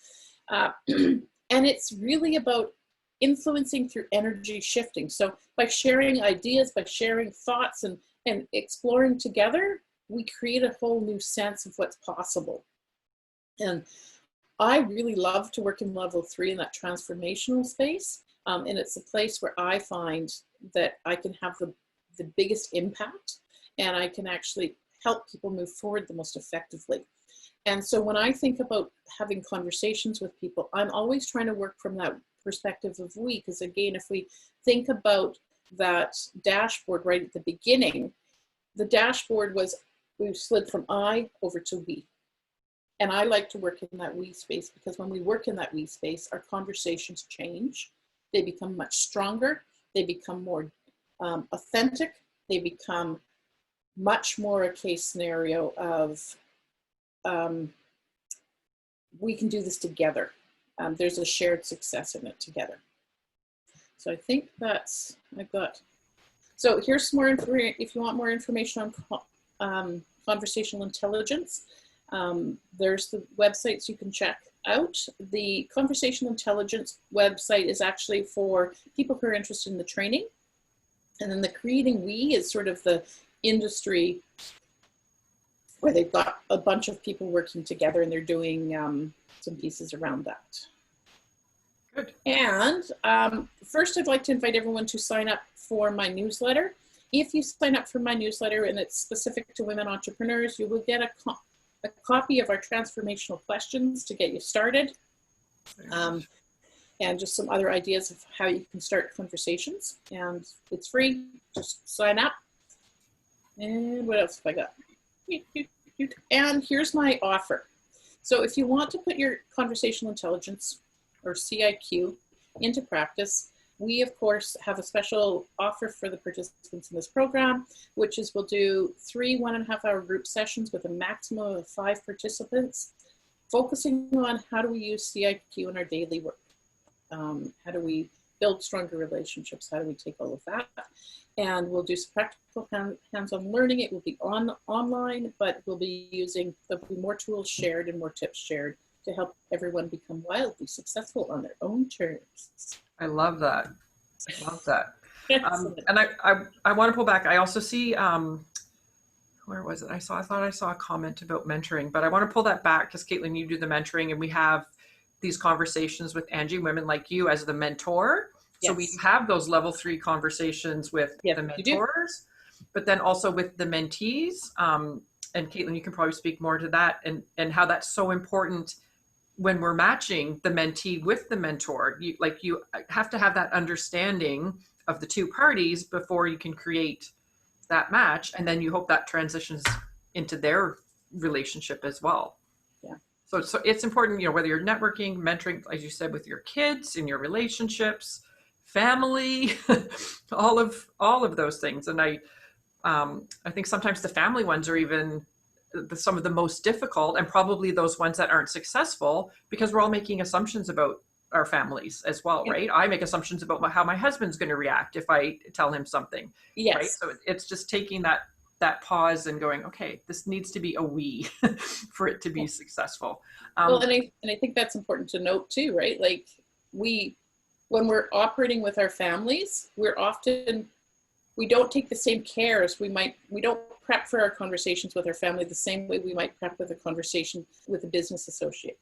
[SPEAKER 3] And it's really about influencing through energy shifting. So by sharing ideas, by sharing thoughts and exploring together, we create a whole new sense of what's possible. And I really love to work in level 3 in that transformational space. And it's a place where I find that I can have the biggest impact and I can actually help people move forward the most effectively. And so when I think about having conversations with people, I'm always trying to work from that perspective of we, because again, if we think about that dashboard right at the beginning, the dashboard was, we slid from I over to we. And I like to work in that we space because when we work in that we space, our conversations change. They become much stronger. They become more authentic. They become much more a case scenario of we can do this together. There's a shared success in it together. So I think that's, so here's some more information. If you want more information on conversational intelligence, there's the websites you can check out. The Conversational Intelligence website is actually for people who are interested in the training. And then the Creating We is sort of the industry where they've got a bunch of people working together and they're doing some pieces around that.
[SPEAKER 1] Good.
[SPEAKER 3] And first I'd like to invite everyone to sign up for my newsletter. If you sign up for my newsletter and it's specific to women entrepreneurs, you will get a copy of our transformational questions to get you started. and just some other ideas of how you can start conversations. And it's free, just sign up. And what else have I got? And here's my offer. So if you want to put your conversational intelligence or CIQ into practice, we of course have a special offer for the participants in this program, which is we'll do 3 1.5-hour group sessions with a maximum of 5 participants, focusing on how do we use CIQ in our daily work. How do we build stronger relationships? How do we take all of that? And we'll do some practical hands-on learning. It will be online, but there'll be more tools shared and more tips shared to help everyone become wildly successful on their own terms.
[SPEAKER 1] I love that. I love that. And I want to pull back. I also see, where was it? I thought I saw a comment about mentoring, but I want to pull that back because Kaitlyn, you do the mentoring and we have these conversations with Angie, women like you as the mentor. Yes. So we have those level 3 conversations with the mentors, but then also with the mentees. And Kaitlyn, you can probably speak more to that and how that's so important when we're matching the mentee with the mentor. You have to have that understanding of the 2 parties before you can create that match. And then you hope that transitions into their relationship as well.
[SPEAKER 3] Yeah.
[SPEAKER 1] So it's important, whether you're networking, mentoring, as you said, with your kids, in your relationships, family, all of those things. And I think sometimes the family ones are even some of the most difficult, and probably those ones that aren't successful, because we're all making assumptions about our families as well, right? I make assumptions about how my husband's going to react if I tell him something.
[SPEAKER 3] Yes.
[SPEAKER 1] Right? So it's just taking that pause and going, okay, this needs to be a we for it to be successful.
[SPEAKER 3] Well, and I think that's important to note too, right? Like when we're operating with our families, we don't take the same care as we don't prep for our conversations with our family the same way we might prep with a conversation with a business associate.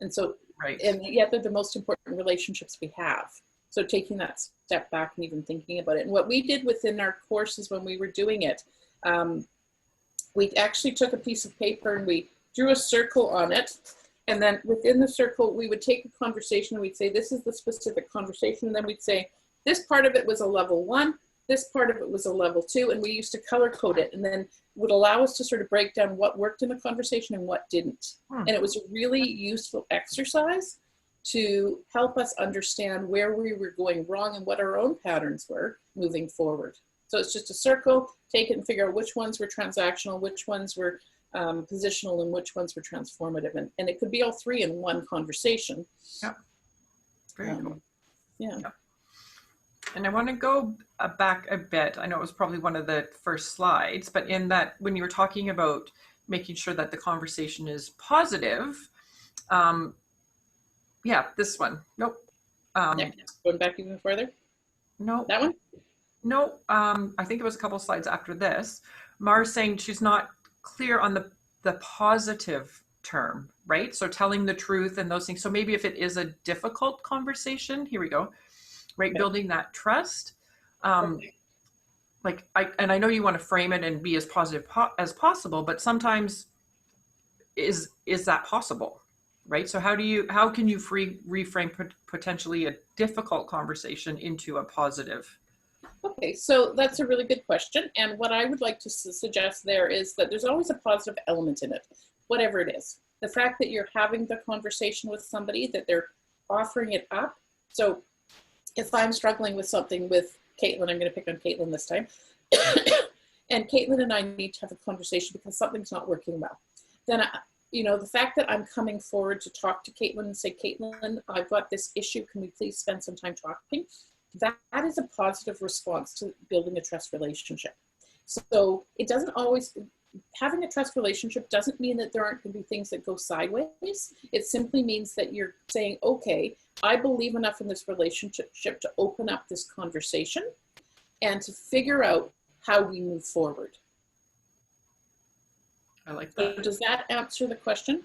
[SPEAKER 3] And so,
[SPEAKER 1] right.
[SPEAKER 3] And yet they're the most important relationships we have. So taking that step back and even thinking about it. And what we did within our courses when we were doing it, we actually took a piece of paper and we drew a circle on it. And then within the circle, we would take a conversation and we'd say, this is the specific conversation. And then we'd say, this part of it was a level 1. This part of it was a level 2, and we used to color code it, and then would allow us to sort of break down what worked in the conversation and what didn't. And it was a really useful exercise to help us understand where we were going wrong and what our own patterns were moving forward. So it's just a circle, take it and figure out which ones were transactional, which ones were positional, and which ones were transformative. And it could be all 3 in one conversation.
[SPEAKER 1] Yeah. Very cool.
[SPEAKER 3] Yeah.
[SPEAKER 1] Yep. And I want to go back a bit. I know it was probably one of the first slides, but in that, when you were talking about making sure that the conversation is positive, this one. Nope.
[SPEAKER 3] Going back even further?
[SPEAKER 1] No.
[SPEAKER 3] That one?
[SPEAKER 1] No. I think it was a couple slides after this. Mara's saying she's not clear on the positive term, right? So telling the truth and those things. So maybe if it is a difficult conversation, here we go. Right, okay. Building that trust. Okay. I know you want to frame it and be as positive as possible, but sometimes is that possible, right? So how can you reframe potentially a difficult conversation into a positive?
[SPEAKER 3] Okay, so that's a really good question. And what I would like to suggest there is that there's always a positive element in it, whatever it is. The fact that you're having the conversation with somebody, that they're offering it up. So if I'm struggling with something with Kaitlyn, I'm going to pick on Kaitlyn this time, and Kaitlyn and I need to have a conversation because something's not working well, then, the fact that I'm coming forward to talk to Kaitlyn and say, Kaitlyn, I've got this issue, can we please spend some time talking? That is a positive response to building a trust relationship. So it doesn't always, having a trust relationship doesn't mean that there aren't going to be things that go sideways. It simply means that you're saying, okay, I believe enough in this relationship to open up this conversation and to figure out how we move forward.
[SPEAKER 1] I like that.
[SPEAKER 3] So does that answer the question?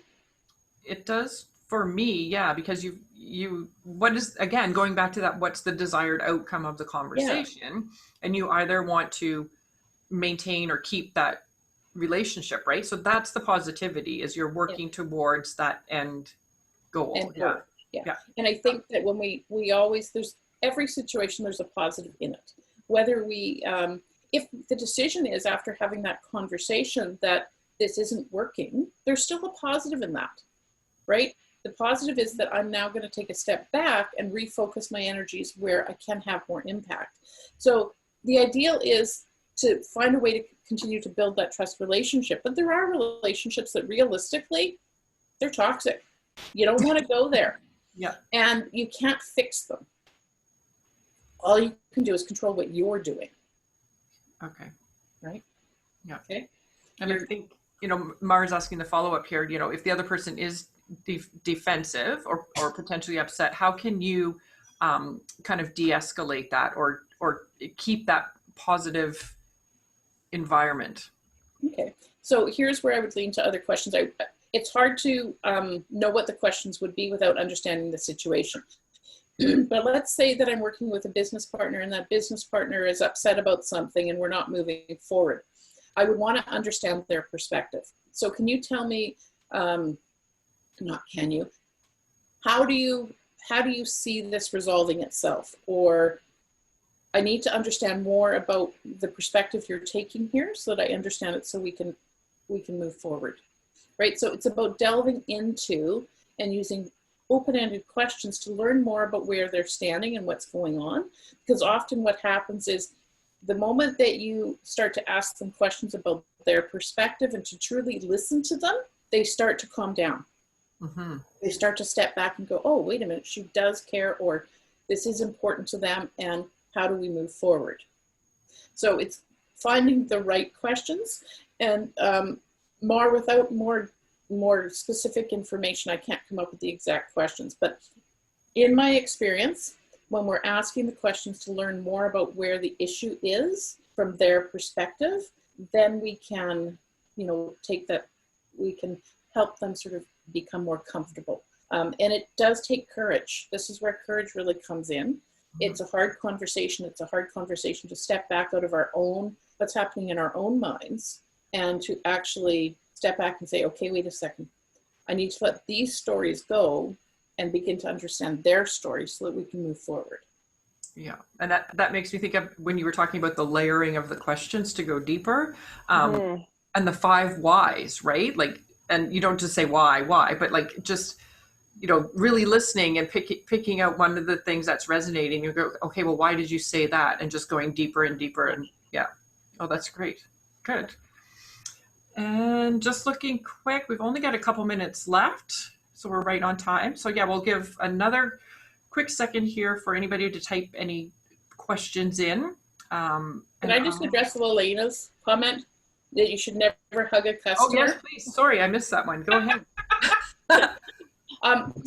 [SPEAKER 1] It does for me, yeah, because what is, again, going back to that, what's the desired outcome of the conversation? Yeah. And you either want to maintain or keep that relationship, right? So that's the positivity, is you're working towards that end goal. Yeah.
[SPEAKER 3] And I think that when we always, there's every situation, there's a positive in it. Whether we, if the decision is after having that conversation that this isn't working, there's still a positive in that, right? The positive is that I'm now going to take a step back and refocus my energies where I can have more impact. So the ideal is to find a way to continue to build that trust relationship. But there are relationships that realistically, they're toxic. You don't want to go there.
[SPEAKER 1] Yeah.
[SPEAKER 3] And you can't fix them. All you can do is control what you're doing.
[SPEAKER 1] Okay.
[SPEAKER 3] Right?
[SPEAKER 1] Yeah.
[SPEAKER 3] Okay.
[SPEAKER 1] And I think, Mara's asking the follow-up here, if the other person is defensive or potentially upset, how can you kind of de-escalate that or keep that positive environment? Okay.
[SPEAKER 3] So here's where I would lean to other questions. It's hard to know what the questions would be without understanding the situation. But let's say that I'm working with a business partner and that business partner is upset about something and we're not moving forward. I would want to understand their perspective. So can you tell me, not can you, how do you see this resolving itself? Or I need to understand more about the perspective you're taking here so that I understand it so we can move forward, right? So it's about delving into and using open-ended questions to learn more about where they're standing and what's going on. Because often what happens is the moment that you start to ask them questions about their perspective and to truly listen to them, they start to calm down. Mm-hmm. They start to step back and go, oh, wait a minute, she does care, or this is important to them, and how do we move forward? So it's finding the right questions, and without more specific information, I can't come up with the exact questions, but in my experience, when we're asking the questions to learn more about where the issue is from their perspective, then we can, take that, we can help them sort of become more comfortable. And it does take courage. This is where courage really comes in. It's a hard conversation. It's a hard conversation to step back out of our own, what's happening in our own minds, and to actually step back and say, okay, wait a second. I need to let these stories go and begin to understand their stories so that we can move forward.
[SPEAKER 1] Yeah, and that makes me think of when you were talking about the layering of the questions to go deeper, and the 5 whys, right? Like, and you don't just say why, but like just, really listening and picking out one of the things that's resonating. You go, okay, well, why did you say that? And just going deeper and deeper. And yeah, oh, that's great. Good. And just looking quick, we've only got a couple minutes left, so we're right on time. So yeah, we'll give another quick second here for anybody to type any questions in. Can
[SPEAKER 3] I just address Lelena's comment that you should never hug a customer?
[SPEAKER 1] Oh yes, please. Sorry, I missed that one. Go ahead.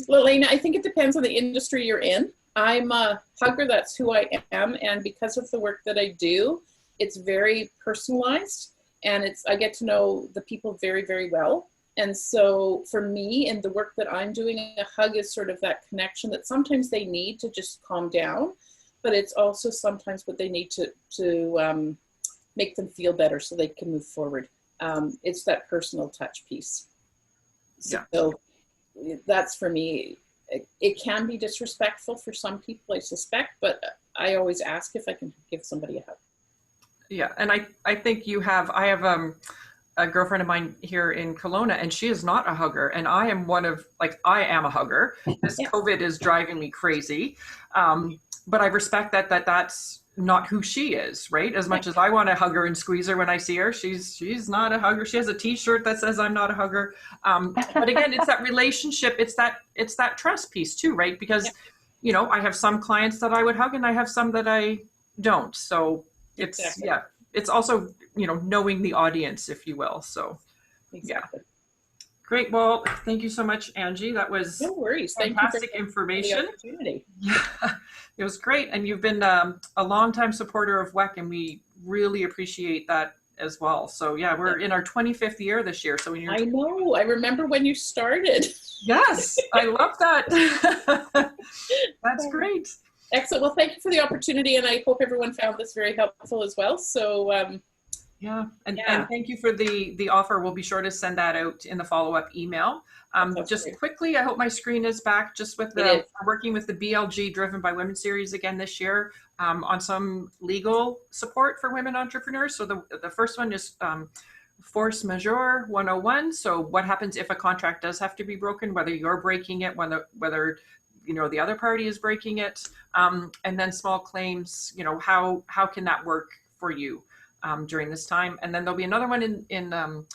[SPEAKER 3] Lelena, I think it depends on the industry you're in. I'm a hugger, that's who I am. And because of the work that I do, it's very personalized. And I get to know the people very, very well. And so for me and the work that I'm doing, a hug is sort of that connection that sometimes they need to just calm down, but it's also sometimes what they need to make them feel better so they can move forward. It's that personal touch piece. So that's for me. It can be disrespectful for some people, I suspect, but I always ask if I can give somebody a hug.
[SPEAKER 1] Yeah, and I think I have a girlfriend of mine here in Kelowna, and she is not a hugger, and I am I am a hugger. This COVID is driving me crazy, but I respect that—that's not who she is, right? As much as I want to hug her and squeeze her when I see her, she's not a hugger. She has a T-shirt that says I'm not a hugger. But again, it's that relationship. It's that trust piece too, right? Because I have some clients that I would hug, and I have some that I don't. So it's it's also knowing the audience, if you will. So
[SPEAKER 3] exactly.
[SPEAKER 1] Great. Well, thank you so much, Angie. That was
[SPEAKER 3] no worries.
[SPEAKER 1] Fantastic information.
[SPEAKER 3] The opportunity.
[SPEAKER 1] Yeah, it was great. And you've been a longtime supporter of WEC, and we really appreciate that as well. So yeah, we're in our 25th year this year. So when you're
[SPEAKER 3] I know. I remember when you started.
[SPEAKER 1] Yes, I love that. That's great.
[SPEAKER 3] Excellent. Well, thank you for the opportunity, and I hope everyone found this very helpful as well. So
[SPEAKER 1] Yeah, and
[SPEAKER 3] Yeah.
[SPEAKER 1] thank you for the offer. We'll be sure to send that out in the follow-up email. Just
[SPEAKER 3] great.
[SPEAKER 1] quickly, I hope my screen is back. Just with
[SPEAKER 3] It is.
[SPEAKER 1] working with the BLG Driven by Women series again this year on some legal support for women entrepreneurs. So the first one is force majeure 101. So what happens if a contract does have to be broken, whether you're breaking it, whether you know the other party is breaking it, and then small claims. You know, how can that work for you during this time? And then there'll be another one in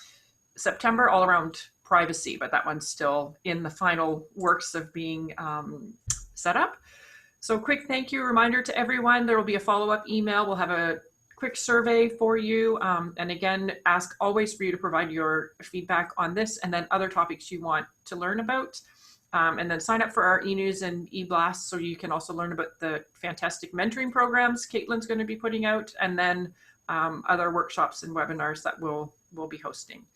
[SPEAKER 1] September all around privacy, but that one's still in the final works of being set up. So quick thank you reminder to everyone. There will be a follow-up email. We'll have a quick survey for you. And again, ask always for you to provide your feedback on this and then other topics you want to learn about. And then sign up for our e-news and e-blasts so you can also learn about the fantastic mentoring programs Kaitlyn's going to be putting out, and then other workshops and webinars that we'll be hosting.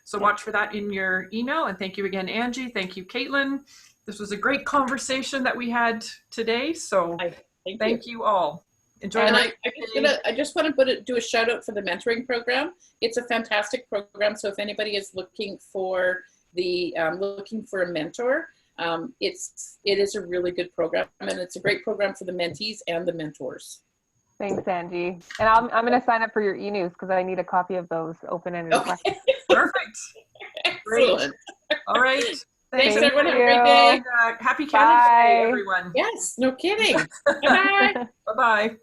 [SPEAKER 1] So watch for that in your email. And thank you again, Angie. Thank you, Kaitlyn. This was a great conversation that we had today. So thank you all. Enjoy.
[SPEAKER 3] And I just want to do a shout out for the mentoring program. It's a fantastic program. So if anybody is looking for looking for a mentor, it is a really good program, and it's a great program for the mentees and the mentors.
[SPEAKER 2] Thanks, Angie. And I'm going to sign up for your e-news because I need a copy of those open-ended questions.
[SPEAKER 1] Perfect.
[SPEAKER 3] Excellent.
[SPEAKER 1] All right.
[SPEAKER 3] Thanks everyone. Have a great day.
[SPEAKER 1] Happy Canada Day, everyone.
[SPEAKER 3] Yes, no kidding. Bye-bye.
[SPEAKER 1] Bye-bye.